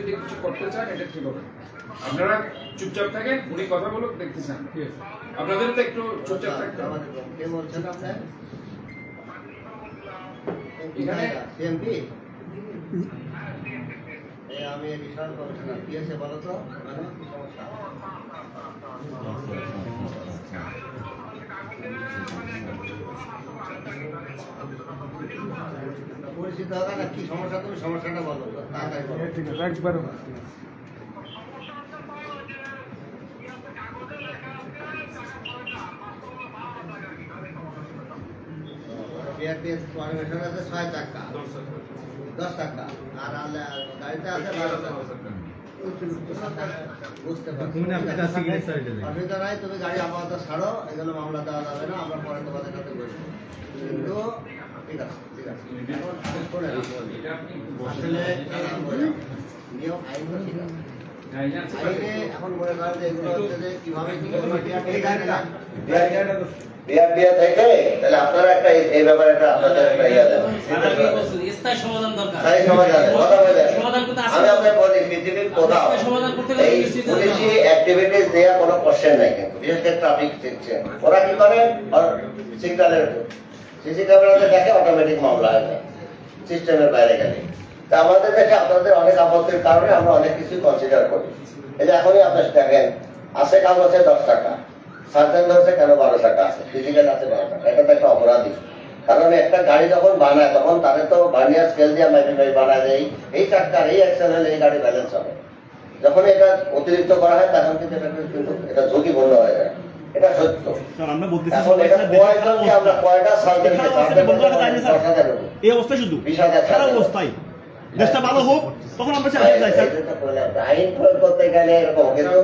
কিছু করতে চান এটা ঠিক হবে, আপনারা চুপচাপ থাকেন, উনি কথা বলুক, দেখতে চান আপনাদের তো একটু চুপচাপ থাকতে হবে। আমি রিটার্ন কমিশনার কি আছে বলো তো? পরিচিত হবে না, কি সমস্যা তুমি সমস্যাটা বলো তাড়াতাড়ি বলো। ঠিক আছে একবার পারমিশন আছে 6 টাকা 10 টাকা আর গাড়িতে আছে 12 টাকা। বুঝতে পারছি অসুবিধা নাই, তুমি গাড়ি আপাতত ছাড়ো, এগুলো মামলা দেওয়া যাবে না, আমরা পরে তোমাদের সাথে বসবো। কিন্তু ঠিক আছে ঠিক আছে, আসলে নিয়ম আইন আইনে এখন মনে করেন যে এগুলো হচ্ছে যে কিভাবে থেকে তাহলে আপনারা একটা এই ব্যাপারে একটা আপনাদের একটা ইয়া দেন, স্থায়ী সমাধান দরকার, স্থায়ী সমাধান কথা বলেন। আমি আপনাকে বলি পৃথিবীর কোথাও এই পুলিশি অ্যাক্টিভিটিস দেওয়া কোনো কোশ্চেন নাই, কিন্তু বিশেষ করে ট্রাফিক সেকশন ওরা কি করে সিগন্যালের সিসি ক্যামেরাতে দেখে অটোমেটিক মামলা হয়ে যায় সিস্টেমের বাইরে গেলে। তা আমাদের দেশে আপনাদের অনেক আপত্তির কারণে আমরা অনেক কিছু কনসিডার করি। এই যে এখনই আপনি দেখেন আছে কাগজে 10 টাকা, সার্জেন্ট ধরছে কেন 12 টাকা আছে, ফিজিক্যাল আছে 12 টাকা, এটা তো একটা অপরাধী। কারণ একটা গাড়ি যখন বানায় তখন তাদের তো ভার্নিয়ার স্কেল দিয়ে মাইক্রোফাই বানায় দেয়, এই চাকার এই অ্যাক্সেল এই গাড়ি ব্যালেন্স হবে। যখন এটা অতিরিক্ত করা হয় তখন কিন্তু এটা ঝুঁকিপূর্ণ হয়ে যায়, এটা সত্য। এখন এটা আমরা কয়টা সার্জেন্টকে এই অবস্থায় শুধু 20,000 অবস্থায় দেশটা ভালো হোক তখন আমরা আইন প্রয়োগ করতে গেলে এরকম, কিন্তু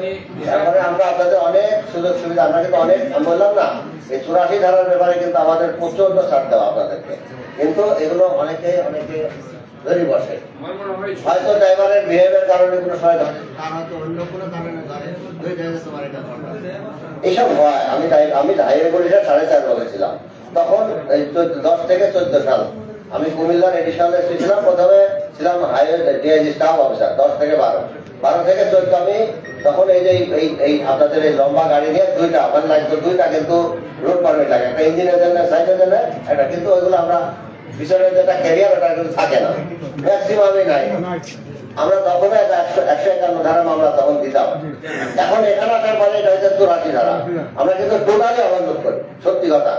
তারপরে আমরা আপনাদের অনেক সুযোগ সুবিধা, আমরা কিন্তু অনেক বললাম না এই 84 ধারার ব্যাপারে কিন্তু আমাদের প্রচন্ড ছাড় দেওয়া আপনাদেরকে, কিন্তু এগুলো অনেকে ধরে বসে, হয়তো ড্রাইভারের বিহেভিয়ার কারণে কোনো সময় তার হয়তো অন্য কোনো কারণে এইসব হয়। আমি হাইওয়ে পুলিশের 4.5 বলেছিলাম, তখন 10 থেকে 14 সাল আমি কুমিল্লার এডিশনাল এসপি ছিলাম, প্রথমে ছিলাম হাইওয়ে ডিআইজি স্টাফ অফিসার 10 থেকে 12 থেকে 14 আমি তখন এই যে এই আপনাদের এই লম্বা গাড়ি নিয়ে দুইটা আমার লাগতো, দুইটা কিন্তু রোড পারমিট লাগে, একটা ইঞ্জিনের জন্য সাইডের জন্য একটা, কিন্তু ওইগুলো আমরা পিছনের যেটা ক্যারিয়ার ওটা কিন্তু থাকে না, ম্যাক্সিমামই নাই। আমরা তখন 151 ধারা মামলা তখন দিতাম। এখন এখানে আসার পরে এটা হচ্ছে 84 ধারা, আমরা কিন্তু টোটালি অবন্ধ করি, সত্যি কথা।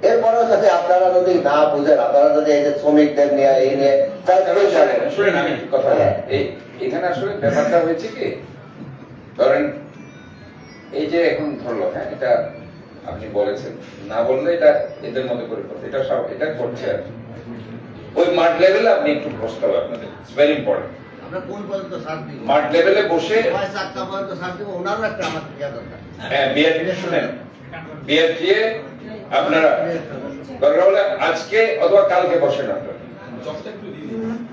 এরপরেও যদি আপনারা যদি না বুঝেন, আপনারা যদি এই যে শ্রমিকদের নিয়ে এই নিয়ে শুনেন আমি কথা এখানে আসলে ব্যাপারটা হয়েছে কি, ধরেন এই যে এখন ধরলো, হ্যাঁ এটা আপনি বলেছেন, না বললে এটা এদের মধ্যে করে এটা সব এটা করছে আর ওই মাঠ লেভেলে আপনি একটু বসতে হবে আপনাদের, ইটস ভেরি ইম্পর্টেন্ট। আমরা কোন পর্যন্ত সার্চ দিব, মাঠ লেভেলে বসে 7টা পর্যন্ত সার্চ দিব, ওনারও একটা আমার ক্লিয়ার দরকার। হ্যাঁ বিআরটি শুনেন, বিআরটি আপনারা দরকার হলে আজকে অথবা কালকে বসেন, আপনারা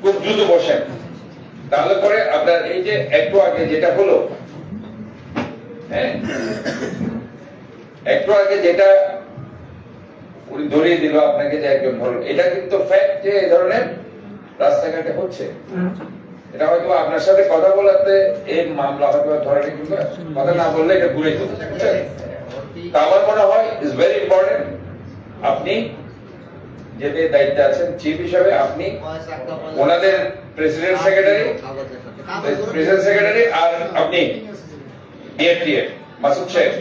খুব দ্রুত বসেন, তাহলে পরে আপনার এই যে একটু আগে যেটা হলো, হ্যাঁ একটু আগে যেটা উনি ধরিয়ে দিল আপনাকে যে একজন ধরুন, এটা কিন্তু ফ্যাক্ট যে এই ধরনের রাস্তাঘাটে হচ্ছে। এটা হয়তো আপনার সাথে কথা বলাতে এই মামলা হয়তো ধরেনি, কিন্তু কথা না বললে এটা ঘুরে যেতে, বুঝছেন? তা আমার মনে হয় ইজ ভেরি ইম্পর্টেন্ট, আপনি যেতে দায়িত্বে আছেন চিফ হিসাবে, আপনি ওনাদের প্রেসিডেন্ট সেক্রেটারি আর আপনি ডিএফটিএফ মাসুদ সাহেব,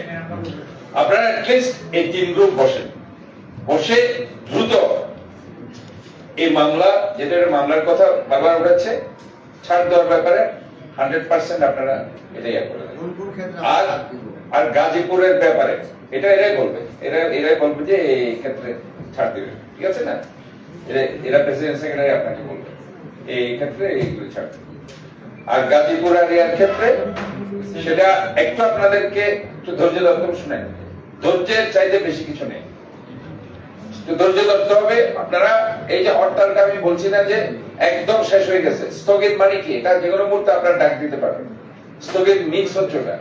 আপনারা অ্যাটলিস্ট এই 3 গ্রুপ বসেন, বসে দ্রুত এই মামলা, যেটা মামলার কথা বারবার উঠেছে, ছাড় দেওয়ার ব্যাপারে 100% আপনারা এটাই করে দেবেন। আর গাজীপুরের ব্যাপারে এটা এরাই বলবে, এরাই বলবে যে এই ক্ষেত্রে ছাড় দেবে, ঠিক আছে না? এরা প্রেসিডেন্ট সেক্রেটারি আপনাকে বলবে এই ক্ষেত্রে এইগুলো ছাড়। আর গাজীপুর আর এর ক্ষেত্রে সেটা একটু আপনাদেরকে একটু ধৈর্য ধরতে শুনেন, ধৈর্যের চাইতে বেশি কিছু নেই, ধৈর্য ধরতে হবে। আপনারা এই যে হরতালটা আমি বলছি না যে একদম শেষ হয়ে গেছে, স্থগিত মানে কি, এটা যে কোনো মুহূর্তে আপনারা ডাক দিতে পারবেন। স্থগিত মিক্স হচ্ছে না,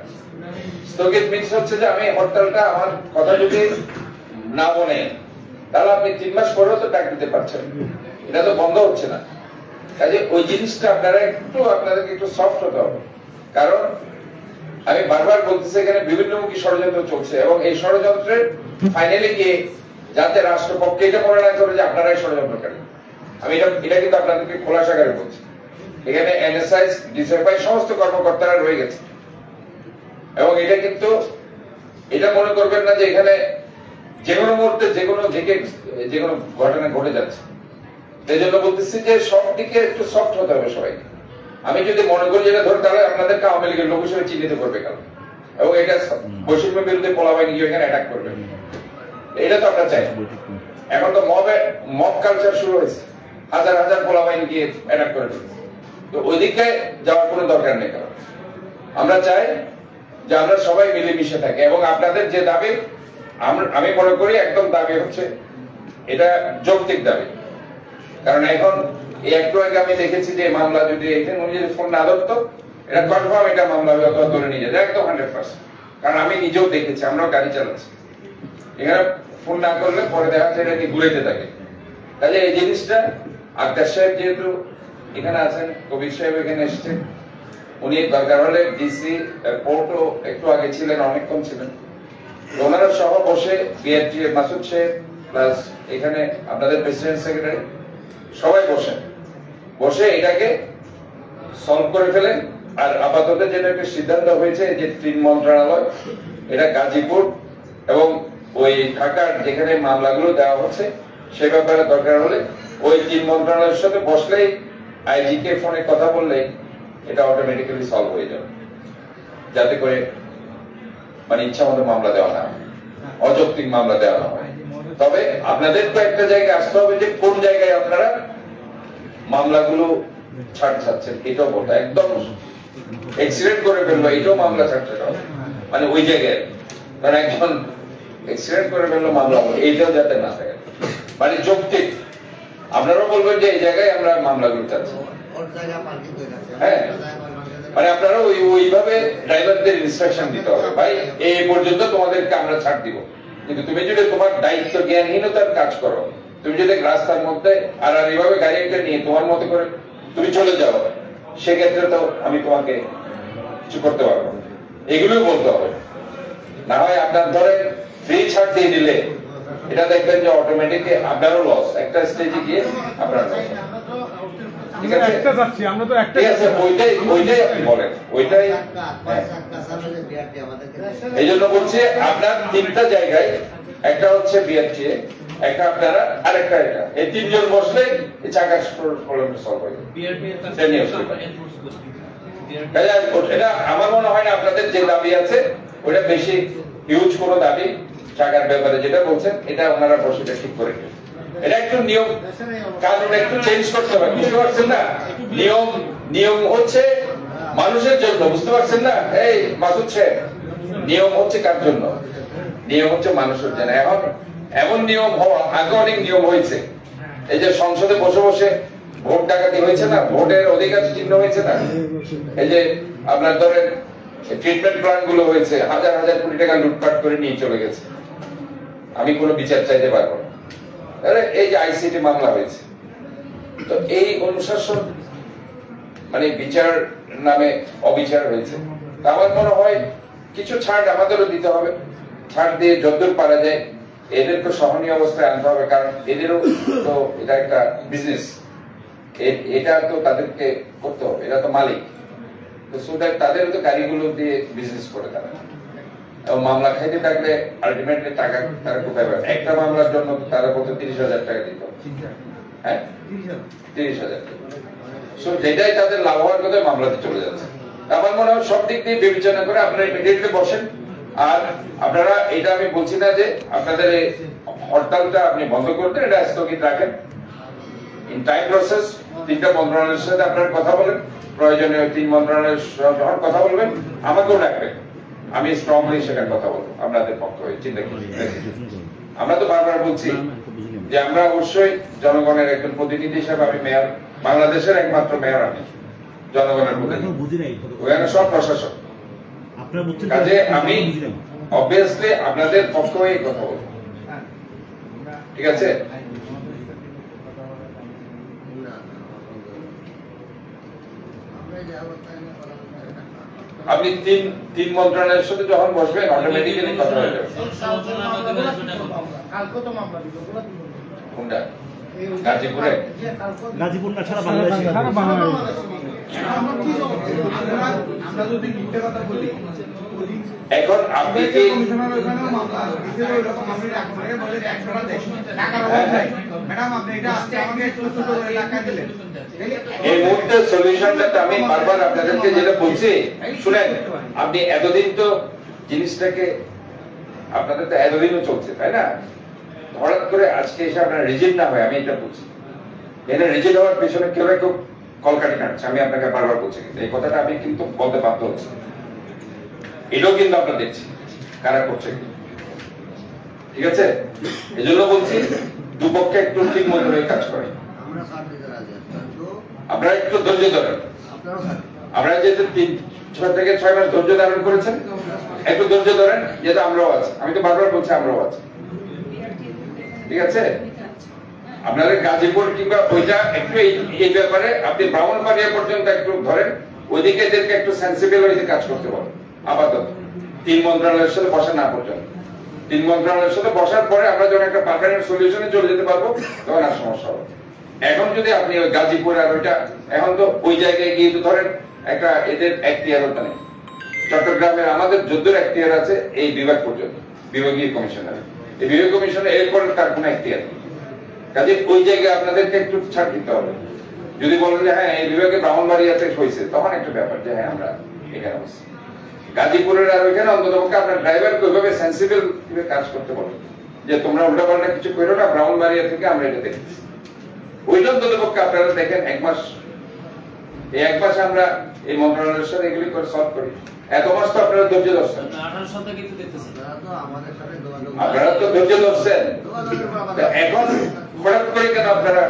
স্থগিত মিক্স হচ্ছে যে আমি হরতালটা আমার কথা যদি না বলে তাহলে আপনি 3 মাস পরেও তো ডাক দিতে পারছেন, এটা তো বন্ধ হচ্ছে না। কাজে ওই জিনিসটা আপনারা একটু আপনাদেরকে একটু সফট হতে হবে, কারণ আমি বারবার বলতেছি এখানে বিভিন্নমুখী ষড়যন্ত্র চলছে, এবং এই ষড়যন্ত্রের ফাইনালি গিয়ে যাতে রাষ্ট্রপক্ষে এটা মনে না করে যে আপনারাই ষড়যন্ত্রকারী। আমি এটা কিন্তু আপনাদেরকে খোলাসা করে বলছি, এখানে এনএসআই ডিসএফআই সমস্ত কর্মকর্তারা রয়ে গেছে, এবং এটা কিন্তু এটা মনে করবেন না যে এখানে যে কোনো মুহূর্তে যে কোনো ঘটনা ঘটে যাচ্ছে। এই জন্য বলতেছি যে সব দিকে একটু সফট হতে হবে সবাইকে। আমি যদি মনে করি যেটা ধরে, তাহলে আপনাদেরকে আওয়ামী লীগের লোক হিসেবে চিহ্নিত করবে কাল, এবং এটা বৈষম্যের বিরুদ্ধে পোলাবাহিনী গিয়ে এখানে অ্যাটাক করবে, এটা তো আমরা চাই। এখন তো মব কালচার শুরু হয়েছে, হাজার হাজার পোলাবাহিনী গিয়ে অ্যাটাক করে দিচ্ছে, তো ওই দিকে যাওয়ার কোনো দরকার নেই। কারণ আমরা চাই যে আমরা সবাই মিলেমিশে থাকি, এবং আপনাদের যে দাবি আমি মনে করি একদম দাবি হচ্ছে এটা যৌক্তিক দাবি। কারণ এখন একটু আগে আমি দেখেছি যে মামলা যদি এখানে উনি যদি ফোন না ধরতো, এটা কনফার্ম এটা মামলা হবে অথবা ধরে নিয়ে যায় একদম 100%। কারণ আমি নিজেও দেখেছি, আমরাও গাড়ি চালাচ্ছি, এখানে ফোন না করলে পরে দেখা যায় এটা ঘুরেতে থাকে। তাহলে এই জিনিসটা আক্তার সাহেব যেহেতু এখানে আছেন, কবির সাহেব এখানে এসেছেন, উনি দরকার হলে ডিসি কোর্টও একটু আগে ছিলেন, অনেকক্ষণ ছিলেন, ওনারা সহ বসে বিআরটি মাসুদ সাহেব প্লাস এখানে আপনাদের প্রেসিডেন্ট সেক্রেটারি সবাই বসে এটাকে সলভ করে ফেলেন। আর আপাতত যেটা একটা সিদ্ধান্ত হয়েছে যে 3 মন্ত্রণালয়, এটা গাজীপুর এবং ওই ঢাকার যেখানে মামলাগুলো দেওয়া হচ্ছে সে ব্যাপারে দরকার হলে ওই 3 মন্ত্রণালয়ের সাথে বসলেই, আইজি কে ফোনে কথা বললেই এটা অটোমেটিক্যালি সলভ হয়ে যাবে, যাতে করে মানে ইচ্ছা মতো মামলা দেওয়া না হয়, অযৌক্তিক মামলা দেওয়া না হয়। তবে আপনাদের তো একটা জায়গায় আসতে হবে যে কোন জায়গায় আপনারা মামলাগুলো ছাড় ছাড়ছেন, এটাও বলতে একদম এক্সিডেন্ট করে ফেলবো এটাও মামলা ছাড়তে হবে, মানে ওই জায়গায়, কারণ একজন এক্সিডেন্ট করে ফেললো মামলা হবে এইটাও যাতে না থাকে, মানে যৌক্তিক। আপনারাও বলবেন যে এই জায়গায় আমরা মামলাগুলো চাচ্ছি, হ্যাঁ, মানে আপনারা ওইভাবে ড্রাইভারদের ইনস্ট্রাকশন দিতে হবে, ভাই এই পর্যন্ত তোমাদেরকে আমরা ছাড় দিব, কিন্তু তুমি যদি তোমার দায়িত্ব জ্ঞানহীনতার কাজ করো তুমি যদি রাস্তার মধ্যে আর এইভাবে গাড়ি একটা নিয়ে তোমার মতো করে তুমি চলে যাও, সেক্ষেত্রে তো আমি তোমাকে কিছু করতে পারবো না। এগুলোই বলতে হবে। না হয় আপনার ধরেন ফ্রি ছাড় দিয়ে দিলে এটা দেখবেন যে অটোমেটিক আপনারও লস, একটা স্টেজে গিয়ে আপনার লস। ঠিক আছে, ঠিক আছে, ওইটাই আপনি বলেন, ওইটাই। এই জন্য বলছি আপনার তিনটা জায়গায়, একটা হচ্ছে বিআরটিএ, একটা আপনারা, আরেকটা এটা, এই তিনজন বসলে এই চাকার প্রবলেম সলভ হয়ে যাবে। এটা আমার মনে হয় না আপনাদের যে দাবি আছে ওটা বেশি হিউজ কোনো দাবি টাকার ব্যাপারে যেটা বলছেন, এটা ওনারা বসে ঠিক করে এটা একটু নিয়ম কানুন একটু চেঞ্জ করতে হবে, বুঝতে পারছেন না? নিয়ম হচ্ছে মানুষের জন্য, বুঝতে পারছেন না? এই মাসুদ সাহেব, নিয়ম হচ্ছে কার জন্য? নিয়ম হচ্ছে মানুষের জন্য। এখন এমন নিয়ম হওয়া, আগে অনেক নিয়ম হয়েছে, এই যে সংসদে বসে বসে ভোট ডাকাতি হয়েছে না, ভোটের অধিকার চিহ্ন হয়েছে না, এই যে আপনার ধরেন ট্রিটমেন্ট প্ল্যান গুলো হয়েছে, হাজার হাজার কোটি টাকা লুটপাট করে নিয়ে চলে গেছে, আমি কোনো বিচার চাইতে পারবো না। এই যে আইসিটি মামলা হয়েছে, তো এই অনুশাসন মানে বিচার নামে অবিচার হয়েছে। আমার মনে হয় কিছু ছাড় আমাদেরও দিতে হবে, ছাড় দিয়ে যতদূর পারা যায় এদেরকে সহনীয় অবস্থায় আনতে হবে, কারণ এদেরও তো এটা একটা বিজনেস, এটা তো তাদেরকে করতে হবে, এটা তো মালিক, তো সুতরাং তাদের তো গাড়িগুলো দিয়ে বিজনেস করে তারা, এবং মামলা খাইতে থাকলে আলটিমেটলি টাকা তারা কোথায় পাবে? একটা মামলার জন্য তারা কত 30,000 টাকা দিত, হ্যাঁ 30,000 টাকা, যেটাই তাদের লাভ হওয়ার কথা মামলাতে চলে যাচ্ছে। আমার মনে হয় সব দিক দিয়ে বিবেচনা করে আপনারা ইমিডিয়েটলি বসেন। আর আপনারা, এটা আমি বলছি না যে আপনাদের এই হরতালটা আপনি বন্ধ করতেন, এটা স্থগিত রাখেন, ইন টাইম প্রসেস তিনটা মন্ত্রণালয়ের সাথে আপনারা কথা বলেন, প্রয়োজনীয় 3 মন্ত্রণালয়ের যখন কথা বলবেন আমাকেও ডাকবেন, আমি স্ট্রংলি সেখানে কথা বলবো আপনাদের পক্ষ হয়ে। চিন্তা কি, আমরা তো বারবার বলছি যে আমরা অবশ্যই জনগণের একজন প্রতিনিধি হিসেবে, আমি মেয়র, বাংলাদেশের একমাত্র মেয়র, আমি জনগণের প্রতিনিধি, ওখানে সব প্রশাসন, কাজে আমি অবভিয়াসলি আপনাদের পক্ষ হয়ে কথা বলবো, ঠিক আছে? আপনি তিন মন্ত্রণালয়ের সাথে যখন বসবেন অটোমেটিক্যালি কথা হয়ে যাবে। কোনটা? গাজীপুরে? গাজীপুর না, সারা বাংলাদেশে। আমরা যদি মিথ্যে কথা বলি, এখন আপনি কি এই মুহূর্তে সলিউশনটা আমি বারবার আপনাদেরকে যেটা বলছি শুনেন, আপনি এতদিন তো জিনিসটাকে আপনাদের তো এতদিনও চলছে, তাই না? হঠাৎ করে আজকে এসে আপনারা রিজিড না হয়, আমি এটা বলছি, এটা রিজিড হওয়ার পেছনে কেউ না কেউ কলকাঠি কাটছে, আমি আপনাকে বারবার বলছি, এই কথাটা আমি কিন্তু বলতে বাধ্য হচ্ছি, এটাও কিন্তু আমরা দেখছি কারা করছে, ঠিক আছে? এই জন্য বলছি দুপক্ষে একটু ঠিক মতো হয়ে কাজ করে, আপনারা একটু ধৈর্য ধরেন। আপনারা যেহেতু 6 থেকে 6 মাস ধৈর্য ধারণ করেছেন, একটু ধৈর্য ধরেন, যেহেতু আমরাও আছি, আমি তো বারবার বলছি আমরাও আছি, ঠিক আছে? আপনাদের গাজীপুর কিংবা ওইটা একটু এই ব্যাপারে আপনি ব্রাহ্মণবাড়িয়া পর্যন্ত একটু ধরেন, ওইদিকে এদেরকে একটু সেন্সিবল হয়ে কাজ করতে পারেন। আপাতত 3 মন্ত্রণালয়ের সাথে বসা না পর্যন্ত, 3 মন্ত্রণালয়ের সাথে বসার পরে আমরা যখন একটা পার্মানেন্ট সলিউশনে চলে যেতে পারবো তখন আর সমস্যা হবে। এখন যদি আপনি ওই গাজীপুর আর ওইটা, এখন তো ওই জায়গায় গিয়ে তো ধরেন একটা এদের এখতিয়ারতা নেই, চট্টগ্রামের আমাদের 14 এখতিয়ার আছে এই বিভাগ পর্যন্ত, বিভাগীয় কমিশনার, এই বিভাগীয় কমিশনার এরপরে তার কোনো এখতিয়ার নেই, কাজে ওই জায়গায় আপনাদেরকে একটু ছাড় দিতে হবে। যদি বলেন যে হ্যাঁ এই বিভাগে ব্রাহ্মণবাড়িয়াতে হয়েছে, তখন একটা ব্যাপার যে হ্যাঁ আমরা এখানে বসছি। গাজীপুরের আর ওইখানে অন্তত আপনার ড্রাইভারকে ওইভাবে সেন্সিবল কাজ করতে বলেন যে তোমরা উল্টাপাল্টা কিছু করো না, ব্রাহ্মণবাড়িয়া থেকে আমরা এটা দেখছি। ওইটা অন্তত পক্ষে আপনারা দেখেন, 1 মাস, এই 1 মাসে আমরা এই মন্ত্রণালয়ের সাথে এগুলি করে সলভ করি। এত মাস তো আপনারা ধৈর্য ধরছেন, আপনারা তো ধৈর্য ধরছেন, এখন হঠাৎ করে কেন আপনারা,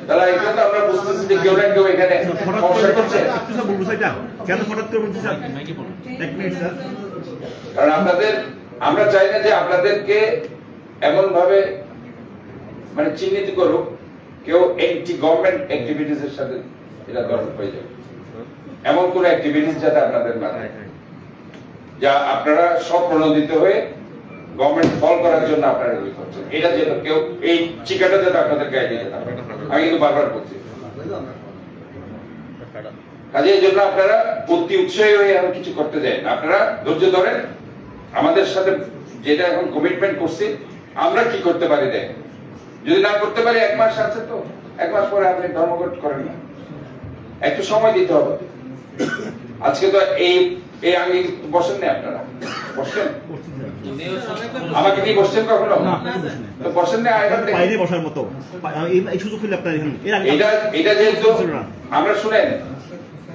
তাহলে এটা তো আমরা বুঝতেছি যে কেউ না কেউ এখানে সমস্যা করছে। কারণ আপনাদের, আমরা চাই না যে আপনাদেরকে এমন ভাবে মানে চিহ্নিত করুক কেউ এন্টি গভর্নমেন্ট অ্যাক্টিভিটিস এর সাথে এটা জড়িত হয়ে যাবে, এমন কোন অ্যাক্টিভিটিস যাতে আপনাদের মাথায় যা আপনারা সব প্রণোদিত হয়ে গভর্নমেন্ট ফল করার জন্য আপনারা এগুলি করছেন, এটা যেন কেউ এই চিকাটা যাতে আপনাদের গায়ে দিতে না পারে। আমি কিন্তু বারবার বলছি, কাজে এই জন্য আপনারা অতি উৎসাহী হয়ে এখন কিছু করতে যায় না, আপনারা ধৈর্য ধরেন। আমাদের সাথে যেটা এখন কমিটমেন্ট করছি আমরা কি করতে পারি দেখেন, যদি না করতে পারি 1 মাস আছে তো 1 মাস পরে আপনি ধর্মঘট করেন না, একটু সময় দিতে হবে। আজকে তো এই আঙ্গিক বসেন না, আপনারা বসছেন, আমাকে নিয়ে বসছেন কখনো? তো বসেন না, বাইরে বসার মতো এই সুযোগ পেলে আপনার এটা যেহেতু আমরা শুনেন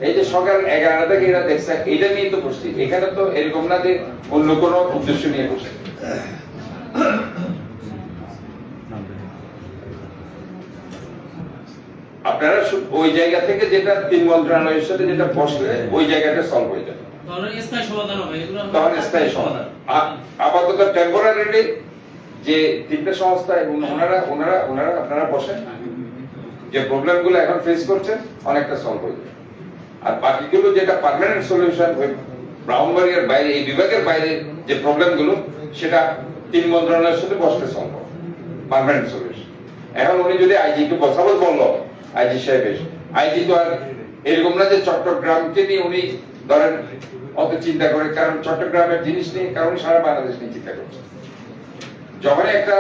এই যে সকাল 11টা থেকে এরা দেখছে, এটা নিয়ে তো বসছি, এখানে তো এরকম না যে অন্য কোনো উদ্দেশ্য নিয়ে বসে। আপনারা ওই জায়গা থেকে যেটা 3 মন্ত্রণালয়ের সাথে যেটা বসলে ওই জায়গাটা সলভ হয়ে যাবে, তখন স্থায়ী সমাধান। আপাতত টেম্পোরারিলি যে 3টে সংস্থা এবং ওনারা আপনারা বসেন, যে প্রবলেম গুলো এখন ফেস করছেন অনেকটা সলভ হয়ে যাবে। আর বাকিগুলো যেটা পার্মানেন্ট সলিউশন ব্রাহ্মণবাড়িয়ার বাইরে, এই বিভাগের বাইরে যে প্রবলেম গুলো সেটা 3 মন্ত্রণালয়ের সাথে বসতে সলভ হবে, পার্মানেন্ট সলিউশন। এখন উনি যদি আইজি কে বসাবো বললো, আইজি সাহেব আইজি তো আর এরকম না যে চট্টগ্রামকে নিয়ে উনি ধরেন অত চিন্তা করে, কারণ চট্টগ্রামের জিনিস নিয়ে কারণ সারা বাংলাদেশ নিয়ে চিন্তা করছে। যখন একটা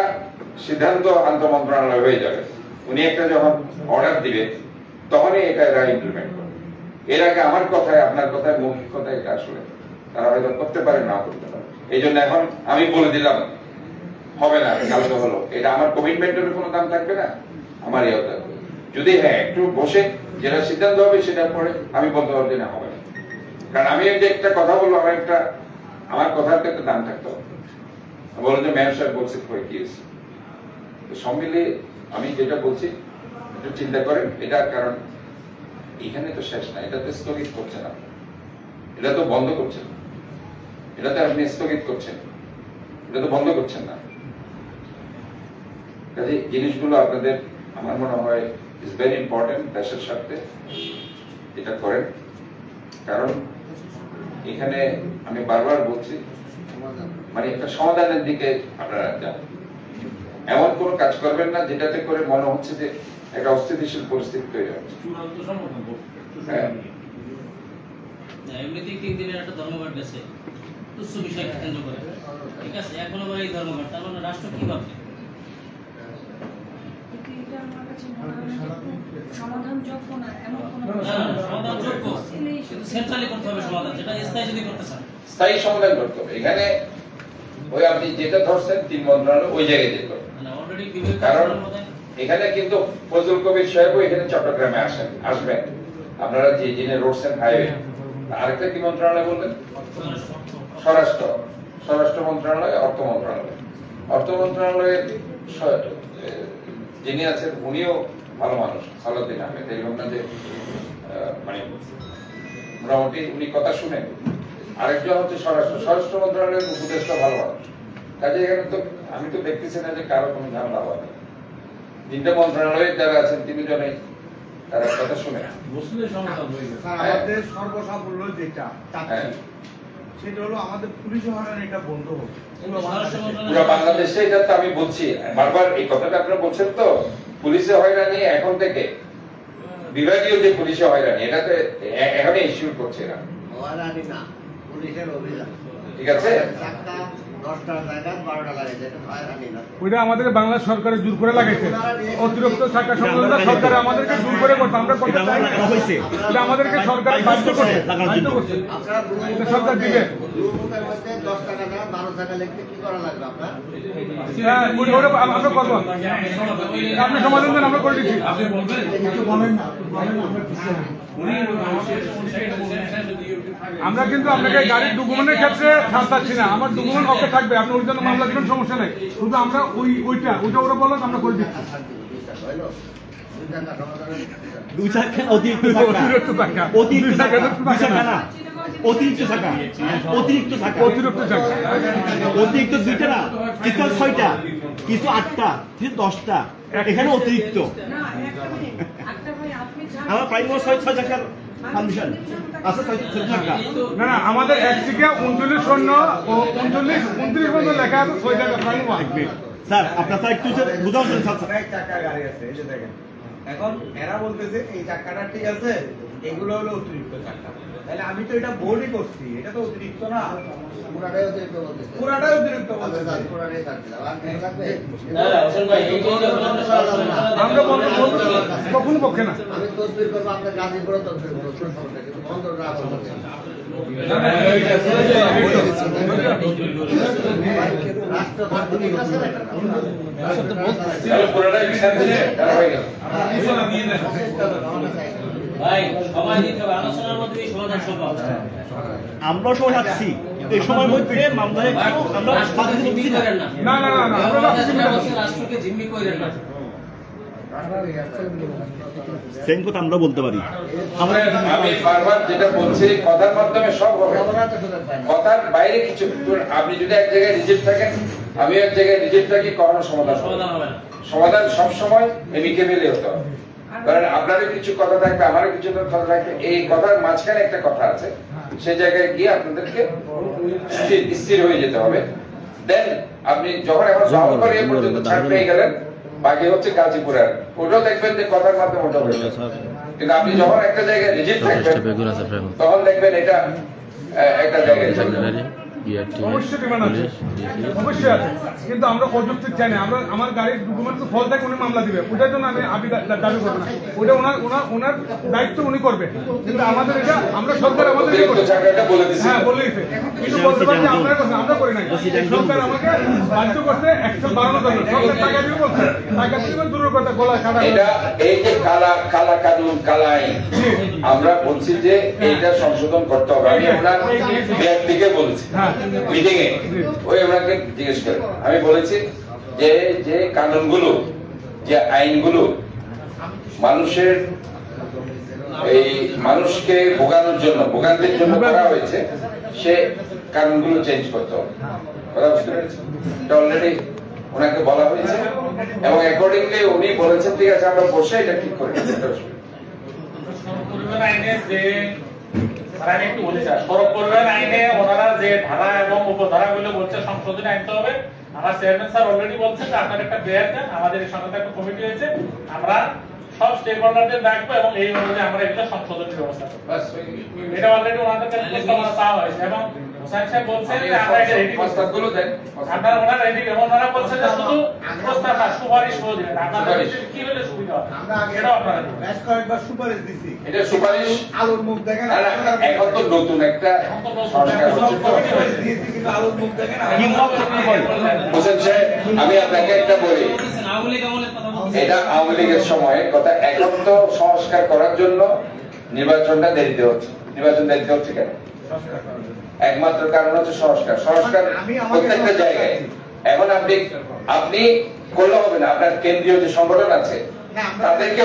সিদ্ধান্ত আন্তঃ মন্ত্রণালয় হয়ে যাবে, উনি একটা যখন অর্ডার দিবে তখনই এটা এরা ইমপ্লিমেন্ট করবে। এর আগে আমার কথায় আপনার কথায় মৌখিক কথায় এটা আসলে তারা হয়তো করতে পারে, না করতে পারে। এই জন্য এখন আমি বলে দিলাম হবে না, কালকে হলো, এটা আমার কমিটমেন্টের কোনো দাম থাকবে না, আমার ইয়ে থাকবে। যদি হ্যাঁ একটু বসে যেটা সিদ্ধান্ত হবে সেটা পরে আমি বলতে পারছি না হবে না, কারণ আমি যে একটা কথা বলবো আমার কথার তো একটা দাম থাকতে হবে। বলো যে মেয়র সাহেব বলছে কি হয়েছে, সব মিলিয়ে আমি যেটা বলছি একটু চিন্তা করেন এটা, কারণ এখানে তো শেষ না, এটা তো স্থগিত করছে না, এটা তো বন্ধ করছেন, এটা তো আপনি স্থগিত করছেন, এটা তো বন্ধ করছেন না। কাজে জিনিসগুলো আপনাদের আমার মনে হয় ইজ ভেরি ইম্পর্টেন্ট, দেশের স্বার্থে এটা করেন। কারণ এখানে আমি বারবার বলছি মানে একটা সমাধানের দিকে আপনারা যান, এমন কোন কাজ করবেন না যেটাতে করে মনে হচ্ছে যে একটা অস্থিতিশীল পরিস্থিতি তৈরি হচ্ছে। এমনিতেই 3 দিনের একটা ধর্মঘট গেছে, তুচ্ছ বিষয়কে কেন্দ্র করে, ঠিক আছে, এখন আবার এই ধর্মঘট, তার মানে রাষ্ট্র কি ভাবছে? সমাধানযোগ্য না, এমন কোনো সমাধানযোগ্য কিন্তু সেন্ট্রালি করতে হবে সমাধান, যেটা স্থায়ী যদি করতে চান স্থায়ী সমাধান করতে হবে। এখানে ওই আপনি যেটা ধরছেন 3 মন্ত্রণালয় ওই জায়গায় যেতে হবে, কারণ এখানে কিন্তু ফজল কবির সাহেব এখানে চট্টগ্রামে আসবেন, আপনারা যে যিনি রোডস এন্ড হাইওয়ে, আরেকটা কি মন্ত্রণালয় বললেন? স্বরাষ্ট্র মন্ত্রণালয়, অর্থ মন্ত্রণালয়ের যিনি আছেন উনিও ভালো মানুষ, সালাউদ্দিন আহমেদ, এরকম না যে মানে মোটামুটি উনি কথা শুনেন। আরেকজন হচ্ছে স্বরাষ্ট্র মন্ত্রণালয়ের উপদেষ্টা, ভালো মানুষ। কাজে এখানে তো আমি তো দেখতেছি না যে কারো কোনো ঝামেলা হবে। 3টে মন্ত্রণালয়ে যারা আছেন 3 জনেই তারা কথা শুনে আমাদের সর্বসাফল্য যেটা সেটা হলো আমাদের পুলিশ হয়রানি এটা বন্ধ হোক পুরো বাংলাদেশে। এটা তো আমি বলছি বারবার, এই কথাটা আপনারা বলছেন তো, পুলিশে হয়রানি এখন থেকে বিভাগীয় যে পুলিশে হয়রানি, এটা তো এখনই ইস্যু করছে না, হয়রানি না, পুলিশের অভিযান, ঠিক আছে? 10টার জায়গায় 12টা লাগাইছে, এটা হয়রানি না। ওইটা আমাদের বাংলা সরকারের জোর করে লাগাইছে, অতিরিক্ত শাখা সংক্রান্ত সরকার আমাদেরকে জোর করে করছে, আমরা করতে চাই না, এটা আমাদেরকে সরকার বাধ্য করছে, আপনারা সরকার দিবে। গ্রুপের মধ্যে 10 টাকা না 12 টাকা লিখতে কি করা লাগবে আপনার? হ্যাঁ, আমরা করবো, আপনি সমাধান দেন, আমরা করে দিচ্ছি। আমরা কিন্তু আপনাকে গাড়ির ডকুমেন্টের ক্ষেত্রে ছাড় পাচ্ছি না, আমার ডকুমেন্ট ওকে থাকবে, আপনি ওই জন্য মামলা দিবেন, সমস্যা নেই, শুধু আমরা ওইটা ওরা বলো আমরা করে দিচ্ছি। 2 টাকা অতিরিক্ত টাকা না অতিরিক্ত থাকা অতিরিক্ত দুইটা না, কিছু 6টা, কিছু 8টা, কিছু 10টা, এখানে অতিরিক্ত। আমার প্রায় 6 টাকার ফাংশন আছে, 6 টাকা না না, আমাদের 1 থেকে 39 সৈন্য ও 29 পর্যন্ত লেখা আছে 6 টাকা প্রাইম আসবে। স্যার আপনার স্যার একটু বুঝাও চাকা গাড়ি আছে, এই যে দেখেন এখন এরা বলতেছে এই চাকাটা ঠিক আছে, এগুলো হলো অতিরিক্ত চাকা। তাহলে আমি তো এটা বোর্ডই করছি, এটা তো অতিরিক্ত না, পুরাটাই অতিরিক্ত বলতেছে, পুরাটাই অতিরিক্ত বলতেছে, পুরাটাই থাকবে। আমরা কখনো পক্ষে না, আমি তসবির করবো, আপনার গাজীপুরে তসবির করবো, বন্ধ না করবো। আমরাও সময় থাকছি, এই সময়ের মধ্যে মামলায় আমরা না না না, রাষ্ট্রকে জিম্মি করেন না। সেম কথা আমরা বলতে পারি। আমি বারবার যেটা বলছি, কথার মাধ্যমে সব হবে, কথার বাইরে কিছু। আপনি যদি এক জায়গায় রিজেক্ট থাকেন, আমি এক জায়গায় রিজেক্ট থাকি, কখনো সমাধান হবে না। সমাধান সবসময় এমিকেবলি হতে হবে। কারণ আপনারও কিছু কথা থাকবে, আমারও কিছু কথা থাকবে, এই কথার মাঝখানে একটা কথা আছে, সেই জায়গায় গিয়ে আপনাদেরকে স্থির হয়ে যেতে হবে। দেন আপনি যখন এখন জমা করে এ পর্যন্ত ছাড় পেয়ে গেলেন, বাকি হচ্ছে গাজীপুরের, ওটাও দেখবেন যে কথার মাধ্যমে ওটা হয়ে যাবে। কিন্তু আপনি যখন একটা জায়গায় রিজেক্ট থাকবেন, তখন দেখবেন এটা একটা জায়গায় অবশ্যই আছে, কিন্তু আমরা অযৌক্তিক চাই না। আমরা আমার গাড়ির ডকুমেন্ট তো ফল থাকে, উনি মামলা দিবে, ওটার জন্য আমি দাবি করবো না, ওটা ওনার দায়িত্ব উনি করবে। কিন্তু আমাদের এটা আমরা সরকার আমাদের হ্যাঁ বলে দিচ্ছে, কিন্তু বলতে পারি আমরা করি নাই। সরকার আমাকে বাধ্য করছে অ্যাকশন বাড়ানোর জন্য, সরকার টাকা দিয়ে বলছে, টাকা দিয়ে দূরের কথা গলা কাটা। এটা এই যে কালা কানুন, কালা আইন, আমরা বলছি যে এইটা সংশোধন করতে হবে। আমি আপনার ব্যক্তিকে বলছি মিটিং এ, ওই ওনাকে জিজ্ঞেস করে আমি বলেছি যে যে কানুনগুলো, যে আইনগুলো মানুষের এই মানুষকে ভোগানোর জন্য, ভোগান্তির জন্য করা হয়েছে, সে কানুনগুলো চেঞ্জ করতে হবে। কথা বুঝতে পেরেছি? এটা অলরেডি ওনাকে বলা হয়েছে এবং অ্যাকর্ডিংলি উনি বলেছেন ঠিক আছে আমরা বসে এটা ঠিক করে সড়ক পরিবহন আইনে ওনারা যে ধারা এবং উপধারাগুলো বলছে সংশোধনী আনতে হবে। আমার চেয়ারম্যান স্যার অলরেডি বলছেন যে আপনার একটা প্রেয়ার দেন, আমাদের এই সংক্রান্ত একটা কমিটি হয়েছে, আমরা সব স্টেক হোল্ডারদের ডাকবো এবং এই অনুযায়ী আমরা এগুলো সংশোধনের ব্যবস্থা করবো। এটা অলরেডি ওনাদের কাছে প্রস্তাবনা চাওয়া হয়েছে এবং হোসেন সাহেব বলছেন যে আমরা এটা রেডি প্রস্তাবগুলো দেন, আপনারা ওনারা রেডি, এবং ওনারা বলছেন যে শুধু প্রস্তাব না, সুপারিশ করে দিবেন আপনাদের কি হলে সুবিধা হবে। এটা আপনারা বেশ কয়েকবার সুপারিশ দিছি, এটা সুপারিশ আলোর মুখ দেখেন। এখন তো নতুন একটা সংস্কার হচ্ছে, কিন্তু আলোর মুখ দেখেন। হোসেন সাহেব আমি আপনাকে একটা বলি, এটা আওয়ামী লীগের সময়ের কথা। এখন তো সংস্কার করার জন্য নির্বাচনটা দেরিতে হচ্ছে। নির্বাচন দেরিতে হচ্ছে কেন? একমাত্র কারণ হচ্ছে সংস্কার। সংস্কার প্রত্যেকটা জায়গায়। এখন আপনি করলে হবে না, আপনার কেন্দ্রীয় যে সংগঠন আছে তাদেরকে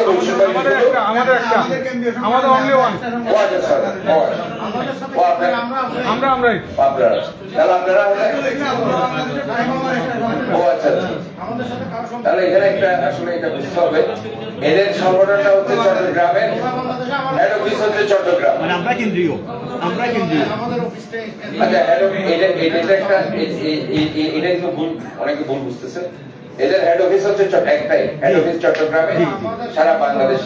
তাহলে এখানে একটা আসলে এটা বুঝতে হবে, এদের সংগঠনটা হচ্ছে চট্টগ্রামের, হেড অফিস হচ্ছে চট্টগ্রাম, মানে আমরা কেন্দ্রীয়, আমরা কেন্দ্রীয়। আচ্ছা এটা একটা এটা কিন্তু ভুল, অনেকে ভুল বুঝতেছে। এদের হেড অফিস হচ্ছে একটাই, হেড অফিস চট্টগ্রামে, সারা বাংলাদেশ।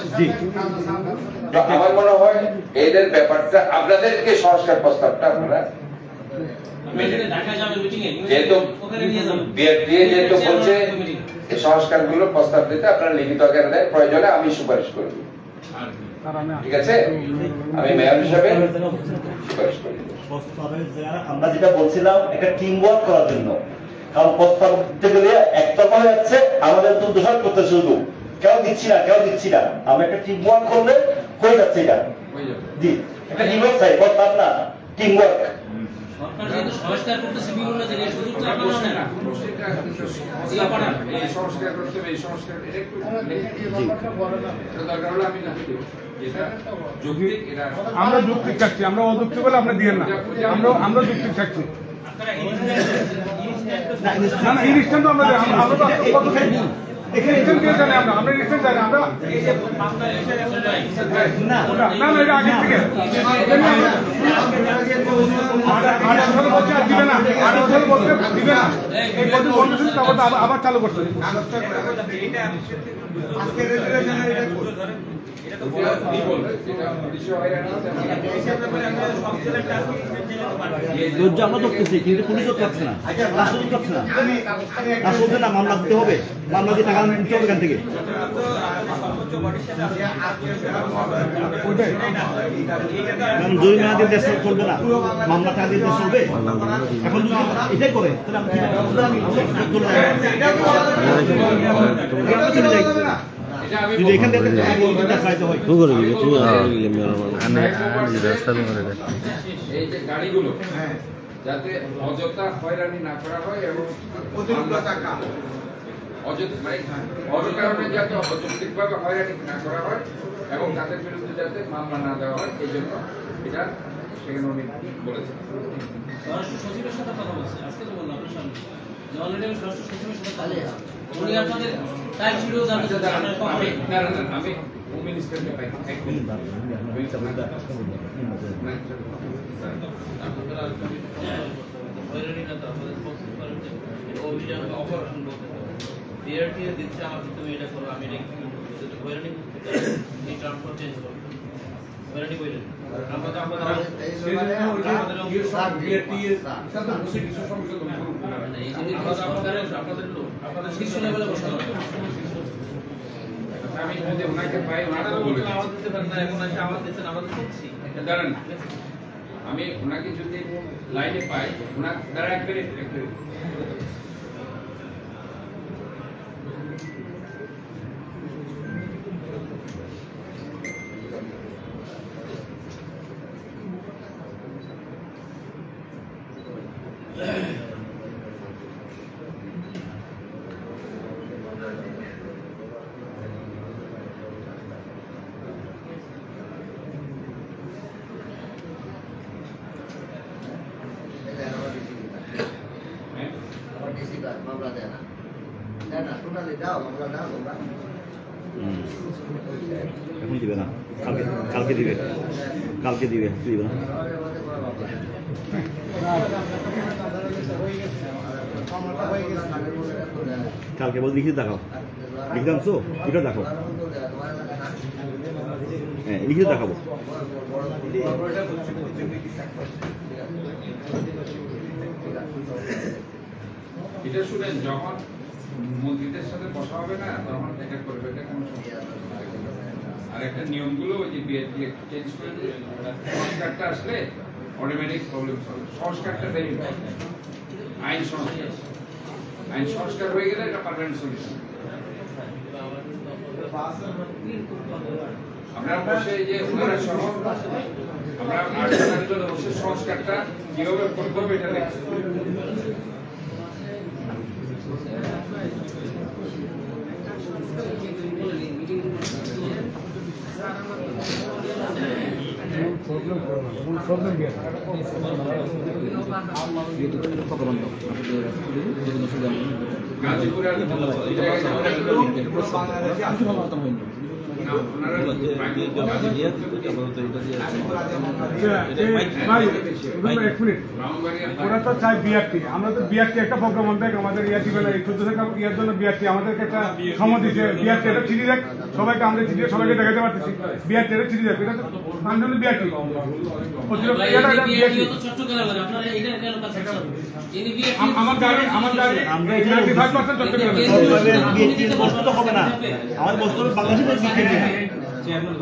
আমার মনে হয় এদের ব্যাপারটা আপনাদেরকে সংস্কার প্রস্তাবটা আপনারা যেহেতু যেহেতু বলছে এই সংস্কারগুলো প্রস্তাব দিতে আপনারা লিখিত আকারে দেয়, প্রয়োজনে আমি সুপারিশ করব। ঠিক আছে, আমি মেয়র হিসাবে সুপারিশ করি। আমরা যেটা বলছিলাম একটা টিম ওয়ার্ক করার জন্য, কারণ প্রস্তাব দিতে গেলে একতরফা হয়ে যাচ্ছে, আমাদের তো দোষারোপ করতে শুরু, কেউ দিচ্ছি না কেউ দিচ্ছি না। আমরা একটা টিম ওয়ার্ক করলে হয়ে যাচ্ছে এটা। জি, একটা টিম ওয়ার্ক চাই, প্রস্তাব না, টিম ওয়ার্ক। সরকার যেহেতু সংস্কার করতেছে বিভিন্ন জায়গায় সুযোগ তো আপনারা নেন এই সংস্কার করতে হবে, এই সংস্কার এটা একটু দরকার হলে আমি লিখে দেবো যেটা যৌক্তিক। এটা আমরা যৌক্তিক থাকছি, আমরা অযৌক্তিক বলে আপনি দিয়েন না, আমরা যৌক্তিক থাকছি। না না ইনস্ট্যান্ট তো আমরা তো এখানে ইনস্ট্যান্ট দিয়ে জানি আমরা ইনস্ট্যান্ট জানি আমরা না না না এটা আগে থেকে 8 বছর বলছে আর দিবে না, 8 বছর বলছে দিবে না, এই পদ্ধতি বন্ধ ছিল তারপর আবার চালু করছে। আজকে রেজুলেশনের এটা আমরা করতেছি কিন্তু পুলিশ করছে না, রাষ্ট্র করছে না, রাষ্ট্র না মামলা দিতে হবে, মামলা দিয়ে টাকা নিতে হবে এখান থেকে। কারণ জরিমানা দিয়ে দেশ চলবে না, মামলা টাকা দিয়ে দেশ চলবে। এখন যদি এটাই করে তাহলে আমি চলে যাই, যদি এখান থেকে চাইতে হয় এই যে গাড়িগুলো যাতে অযথা হয়রানি না করা হয় এবং অযথা কারণে যাতে অযৌক্তিকভাবে হয়রানি না করা হয় এবং তাদের বিরুদ্ধে যাতে মামলা না দেওয়া হয়, এই জন্য এটা সেখানে উনি বলেছেন। স্বরাষ্ট্র সচিবের সাথে কথা বলছে, আজকে তো বললাম আপনার সামনে যে অলরেডি আমি স্বরাষ্ট্র সচিবের সাথে কথা বলছি, উনি আপনাদের টাইম শিডিউল জানতে চাচ্ছেন। আমি হোম মিনিস্টারকে পাই অভিযান অপারেশন বলতে বিআরটি দিচ্ছে আমাকে তুমি এটা করো, আমি এটা হয়রানি এই ট্রান্সপোর্ট চেঞ্জ করো, হয়রানি করে আমরা তো আমাদের আপনাদের শীর্ষ লেভেলে বসানো আমি যদি ওনাকে পাই আওয়াজ দিতে পারেন না, এখন এসে আওয়াজ দিচ্ছেন, আওয়াজ করছি দাঁড়ান, আমি ওনাকে যদি লাইনে পাই ওনার দ্বারা এক মিনিট মামলা দেয় না, দেয় না, টোটালি দাও মামলা দাও তোমরা। এখন দিবে না, কালকে দিবে, কালকে দিবে, দিবে না। কালকে বল লিখিত দেখাও, লিখলাম তো এটা দেখাও, হ্যাঁ লিখিত দেখাবো। এটা শুনেন, যখন মন্ত্রীদের সাথে বসা হবে না তখন এটা করবে, এটা কোনো সমস্যা নেই। আর একটা নিয়মগুলো ওই যে বিআরটি একটু চেঞ্জ করে দিয়ে সংস্কারটা আসলে অটোমেটিক প্রবলেম সলভ। সংস্কারটা ভেরি ইম্পর্টেন্ট, আইন সংস্কার, আইন সংস্কার হয়ে গেলে এটা পার্মানেন্ট সলিউশন। আমরা বসে যে ওনারা সহ আমরা আলোচনার জন্য বসে সংস্কারটা কিভাবে করতে হবে এটা দেখছি। ওরা তো চাই বিআরটি, আমরা তো বিআরটি একটা প্রোগ্রাম আমাদের ইয়ার দিবে না, এই 14 ইয়ার জন্য বিআরটি আমাদেরকে একটা সময় দিচ্ছে, বিআরটি এটা চিঠি দেখ সবাইকে, আমরা চিঠি সবাইকে দেখাতে পারতেছি, বিআরটি এটা চিঠি দেখ, এটা তো আন্দোলন বিআরটি আমার গাড়ি 95% চট্টগ্রাম হবে না, আমার বস্তু বাংলাদেশে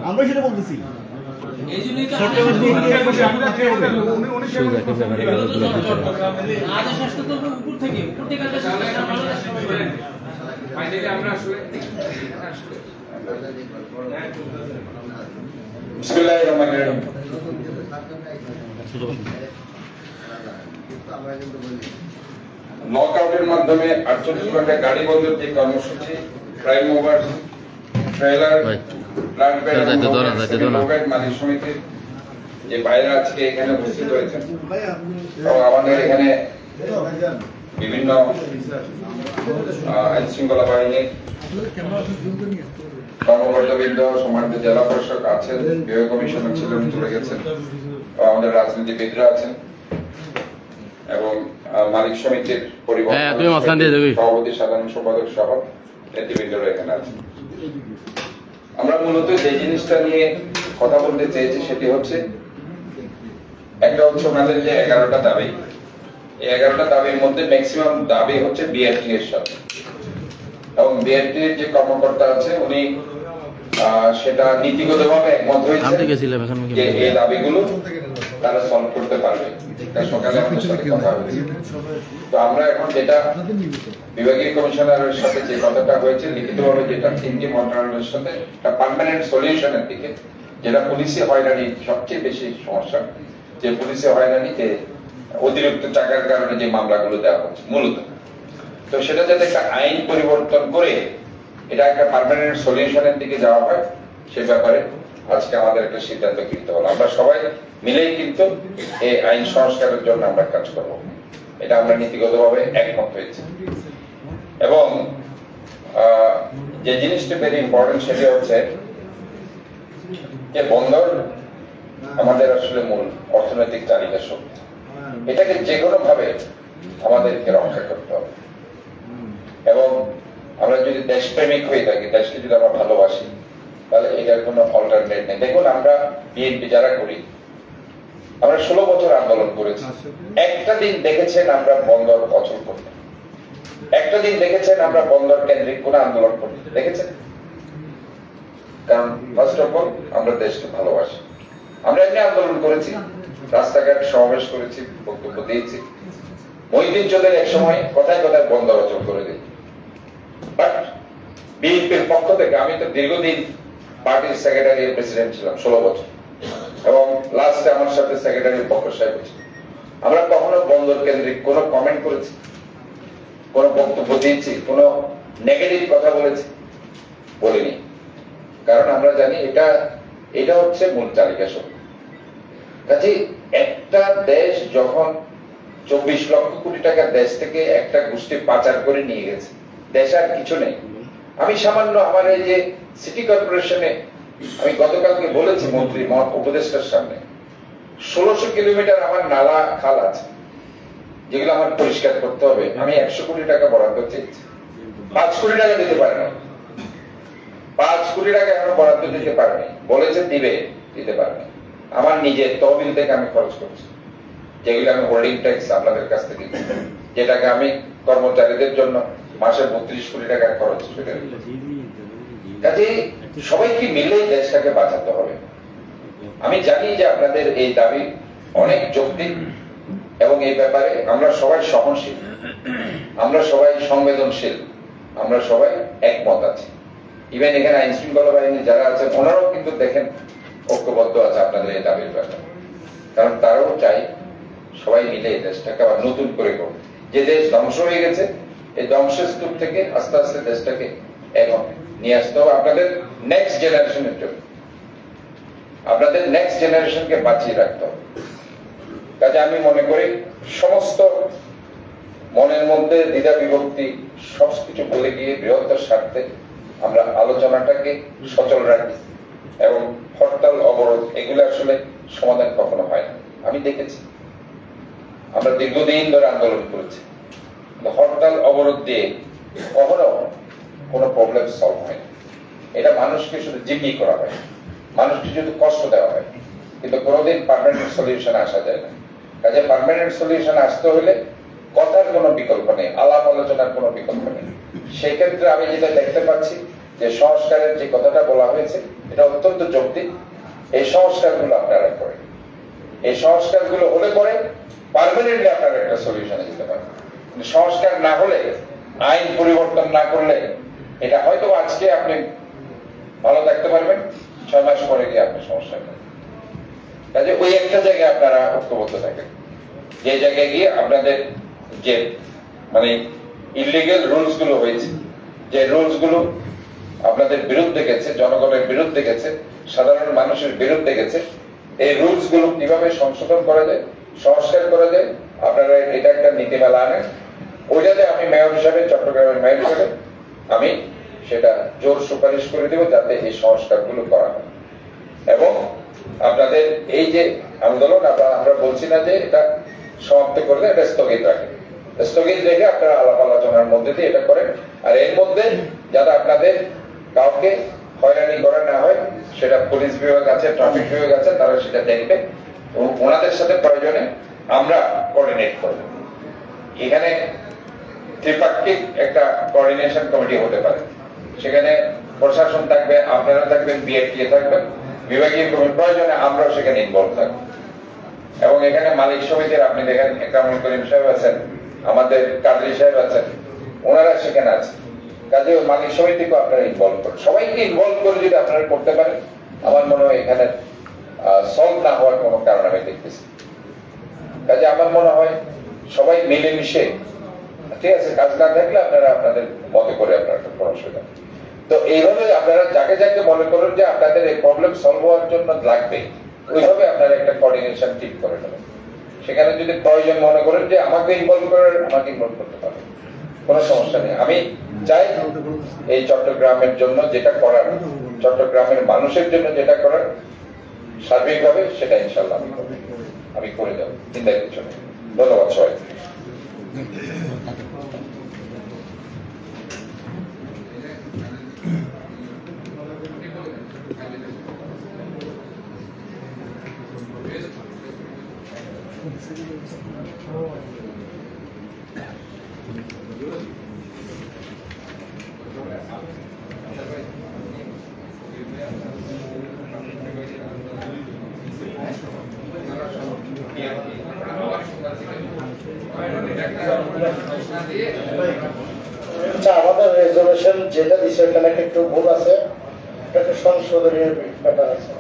আমরা সেটা বলতেছি। বিসমিল্লাহির রহমানির রহিম। নকআউটের মাধ্যমে 48 ঘন্টা গাড়ি বন্দর যে কর্মসূচি, prime mover, trailer, plant pad মালিক সমিতির যে বাইরে আজকে এখানে উপস্থিত হয়েছেন এবং আমাদের এখানে বিভিন্ন আইন শৃঙ্খলা বাহিনীর কর্মকর্তাবৃন্দ, সম্মানিত জেলা প্রশাসক আছেন, বিভাগীয় কমিশনার ছিলেন, চলে গেছেন, আমাদের রাজনীতিবিদরা আছেন এবং মালিক সমিতির সভাপতি, সাধারণ সম্পাদক সহ নেতৃবৃন্দরা এখানে আছেন। আমরা মূলত যে জিনিসটা নিয়ে কথা বলতে চেয়েছি সেটি হচ্ছে, একটা হচ্ছে ওনাদের যে 11টা দাবি, এই 11টা দাবির মধ্যে ম্যাক্সিমাম দাবি হচ্ছে বিআরটি এর সাথে, এবং বিআরটি এর যে কর্মকর্তা আছে উনি সেটা নীতিগতভাবে একমত হয়েছে যে এই দাবিগুলো তারা সলভ করতে পারবে। সকালে আমাদের সাথে কথা হয়েছে। তো আমরা এখন যেটা বিভাগীয় কমিশনারের সাথে যে কথাটা হয়েছে লিখিতভাবে, যেটা 3টি মন্ত্রণালয়ের সাথে একটা পার্মানেন্ট সলিউশনের দিকে, যেটা পুলিশে হয়রানি সবচেয়ে বেশি সমস্যা, যে পুলিশে হয়রানিতে অতিরিক্ত টাকার কারণে যে মামলাগুলো দেওয়া হচ্ছে মূলত, তো সেটা যাতে একটা আইন পরিবর্তন করে এটা একটা পার্মানেন্ট সলিউশনের দিকে যাওয়া হয়, সে ব্যাপারে আজকে আমাদের একটা সিদ্ধান্ত কিনতে হলো। আমরা সবাই মিলেই কিন্তু এই আইন সংস্কারের জন্য আমরা কাজ করব, এটা আমরা নীতিগতভাবে একমত হয়েছি। এবং যে জিনিসটা ভেরি ইম্পর্টেন্ট সেটা হচ্ছে যে বন্দর আমাদের আসলে মূল অর্থনৈতিক চালিকা শক্তি, এটাকে যে কোনো ভাবে আমাদেরকে রক্ষা করতে হবে। এবং আমরা যদি দেশপ্রেমিক হয়ে থাকি, দেশকে যদি আমরা ভালোবাসি, তাহলে এটার কোনো অল্টারনেট নেই। দেখুন, আমরা বিএনপি যারা করি, আমরা 16 বছর আন্দোলন করেছি। একটা দিন দেখেছেন আমরা বন্দর অচল করতে? একটা দিন দেখেছেন আমরা বন্দর কেন্দ্রিক কোন আন্দোলন করতে দেখেছেন? কারণ ফার্স্ট অফ অল আমরা দেশকে ভালোবাসি। আমরা এমনি আন্দোলন করেছি, রাস্তাঘাট সমাবেশ করেছি, বক্তব্য দিয়েছি। মহিউদ্দিন চৌধুরী এক সময় কথায় কথায় বন্দর অচল করে দিই, বাট বিএনপির পক্ষ থেকে, আমি তো দীর্ঘদিন পার্টির সেক্রেটারি প্রেসিডেন্ট ছিলাম 16 বছর, এবং লাস্টে আমার সাথে সেক্রেটারির পক্ষ সাহেব হয়েছে, আমরা কখনো বন্দর কেন্দ্রিক কোন কমেন্ট করেছি, কোন বক্তব্য দিয়েছি, কোন নেগেটিভ কথা বলেছি? বলিনি। কারণ আমরা জানি এটা হচ্ছে মূল চালিকা শক্তি। কাজে একটা দেশ যখন 24 লক্ষ কোটি টাকা দেশ থেকে একটা গোষ্ঠী পাচার করে নিয়ে গেছে, দেশে আর কিছু নেই। আমি সামান্য আমার এই যে সিটি কর্পোরেশনে, আমি গতকালকে বলেছি মন্ত্রী উপদেষ্টার সামনে, 1600 কিলোমিটার আমার নালা খাল আছে যেগুলো আমার পরিষ্কার করতে হবে। আমি 100 কোটি টাকা বরাদ্দ চেয়েছি, 5 কোটি টাকা দিতে পারে না, 5 কোটি টাকা এখনো বরাদ্দ দিতে পারেনি। বলেছে দিতে পারেনি। আমার নিজের তহবিল থেকে আমি খরচ করছি, যেগুলো আমি হোল্ডিং ট্যাক্স আপনাদের কাছ থেকে, যেটাকে আমি কর্মচারীদের জন্য মাসে 32 কোটি টাকা খরচ করে। কাজে সবাইকে মিলে দেশটাকে বাঁচাতে হবে। আমি জানি যে আপনাদের এই দাবি অনেক যৌক্তিক, এবং এই ব্যাপারে আমরা সবাই সহনশীল, আমরা সবাই সংবেদনশীল, আমরা সবাই একমত আছি। ইভেন এখানে আইন শৃঙ্খলা বাহিনী যারা আছেন ওনারাও কিন্তু দেখেন ঐক্যবদ্ধ আছে আপনাদের এই দাবির ব্যাপারে। কারণ তারাও চাই সবাই মিলে এই দেশটাকে আবার নতুন করে করব। যে দেশ ধ্বংস হয়ে গেছে, এই ধ্বংসের স্তূপ থেকে আস্তে আস্তে দেশটাকে এখন নিয়ে আসতে হবে আপনাদের নেক্সট জেনারেশনের জন্য, আপনাদের নেক্সট জেনারেশনকে বাঁচিয়ে রাখতে হবে। কাজে আমি মনে করি সমস্ত মনের মধ্যে দ্বিধা বিভক্তি সবকিছু বলে গিয়ে বৃহত্তর স্বার্থে আমরা আলোচনাটাকে সচল রাখি, এবং হরতাল অবরোধ এগুলো আসলে সমাধান কখনো হয় না। আমি দেখেছি আমরা দীর্ঘদিন ধরে আন্দোলন করেছি, হরতাল অবরোধ দিয়ে কখনো কোনো প্রবলেম সলভ হয় না। এটা মানুষকে শুধু জিম্মি করা হয়, মানুষকে শুধু কষ্ট দেওয়া হয়, কিন্তু কোনোদিন পার্মানেন্ট সলিউশন আসা যায় না। কাজে পার্মানেন্ট সলিউশন আসতে হলে কথার কোনো বিকল্প নেই, আলাপ আলোচনার কোনো বিকল্প নেই। সেই ক্ষেত্রে আমি যেটা দেখতে পাচ্ছি যে সংস্কারের যে কথাটা বলা হয়েছে এটা অত্যন্ত যৌক্তিক। এই সংস্কারগুলো আপনারা করেন, এই সংস্কারগুলো হলে পরে পার্মানেন্টলি আপনারা একটা সলিউশনে যেতে পারেন। সংস্কার না হলে, আইন পরিবর্তন না করলে, এটা হয়তো আজকে আপনি ভালো থাকতে পারবেন, 6 মাস পরে গিয়ে আপনি সমস্যা করেন। কাজে ওই একটা জায়গায় আপনারা ঐক্যবদ্ধ থাকেন। যে জায়গায় গিয়ে আপনাদের যে মানে ইলিগাল রুলস গুলো হয়েছে, যে রুলস গুলো আপনাদের বিরুদ্ধে গেছে, জনগণের বিরুদ্ধে গেছে, সাধারণ মানুষের বিরুদ্ধে গেছে, এই রুলস গুলো কিভাবে সংশোধন করা যায়, সংস্কার করা যায়, আপনারা এটা একটা নীতিমালা আনেন। ওইটাতে আমি মেয়র হিসাবে, চট্টগ্রামের মেয়র হিসাবে আমি সেটা জোর সুপারিশ করে দেব যাতে এই সংস্কারগুলো করা হয়। এবং আপনাদের এই যে আন্দোলন, আমরা বলছি না যে এটা সমাপ্ত করলে এটা স্থগিত রাখে, স্থগিত রেখে আপনারা আলাপ আলোচনার মধ্যে দিয়ে এটা করেন। আর এর মধ্যে যাতে আপনাদের কাউকে হয়রানি করা না হয় সেটা পুলিশ বিভাগ আছে, ট্রাফিক বিভাগ আছে, তারা সেটা দেখবে এবং ওনাদের সাথে প্রয়োজনে আমরা কোঅর্ডিনেট করব। এখানে ত্রিপাক্ষিক একটা কোঅর্ডিনেশন কমিটি হতে পারে, সেখানে প্রশাসন থাকবে, আপনারা থাকবেন, বিএফটিএ থাকবেন, বিভাগীয় কমিটি, প্রয়োজনে আমরাও সেখানে ইনভলভ থাকবো। এবং এখানে মালিক সমিতির আপনি দেখেন একরামুল করিম সাহেব আছেন, আমাদের কাদরি সাহেব আছেন, ওনারা সেখানে আছেন। কাজে মালিক সমিতিকে আপনারা ইনভলভ করেন, সবাইকে ইনভলভ করে যদি আপনারা করতে পারেন, আমার মনে হয় এখানে সলভ না হওয়ার কোনো কারণ আমি দেখতেছি। কাজে আমার মনে হয় সবাই মিলেমিশে, ঠিক আছে, কাজ না থাকলে আপনারা আপনাদের মতে করে আপনারা কোনো অসুবিধা। তো এইভাবে আপনারা যাকে যাকে মনে করেন যে আপনাদের এই প্রবলেম সলভ হওয়ার জন্য লাগবে, ওইভাবে আপনারা একটা কোঅর্ডিনেশন ঠিক করে নেবেন। সেখানে যদি প্রয়োজন মনে করেন যে আমাকে ইনভলভ করেন, আমাকে ইনভলভ করতে পারেন, কোনো সমস্যা নেই। আমি চাই এই চট্টগ্রামের জন্য যেটা করার, চট্টগ্রামের মানুষের জন্য যেটা করার সার্বিকভাবে সেটা ইনশাল্লাহ আমি করে দেবো, চিন্তার কিছু নেই। ধন্যবাদ সবাই। আচ্ছা, আমাদের রেজলিউশন যেটা দিচ্ছে ওখানে একটু ভুল আছে, একটা সংশোধনের ব্যাপার আছে।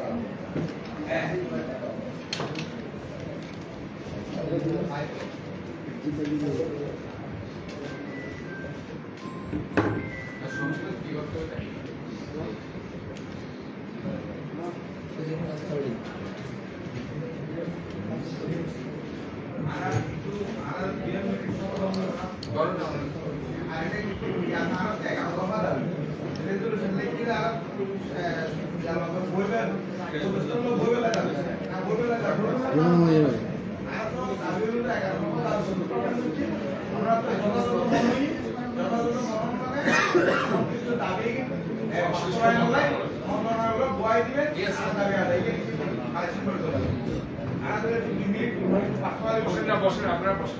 বসেন আপনারা বসেন।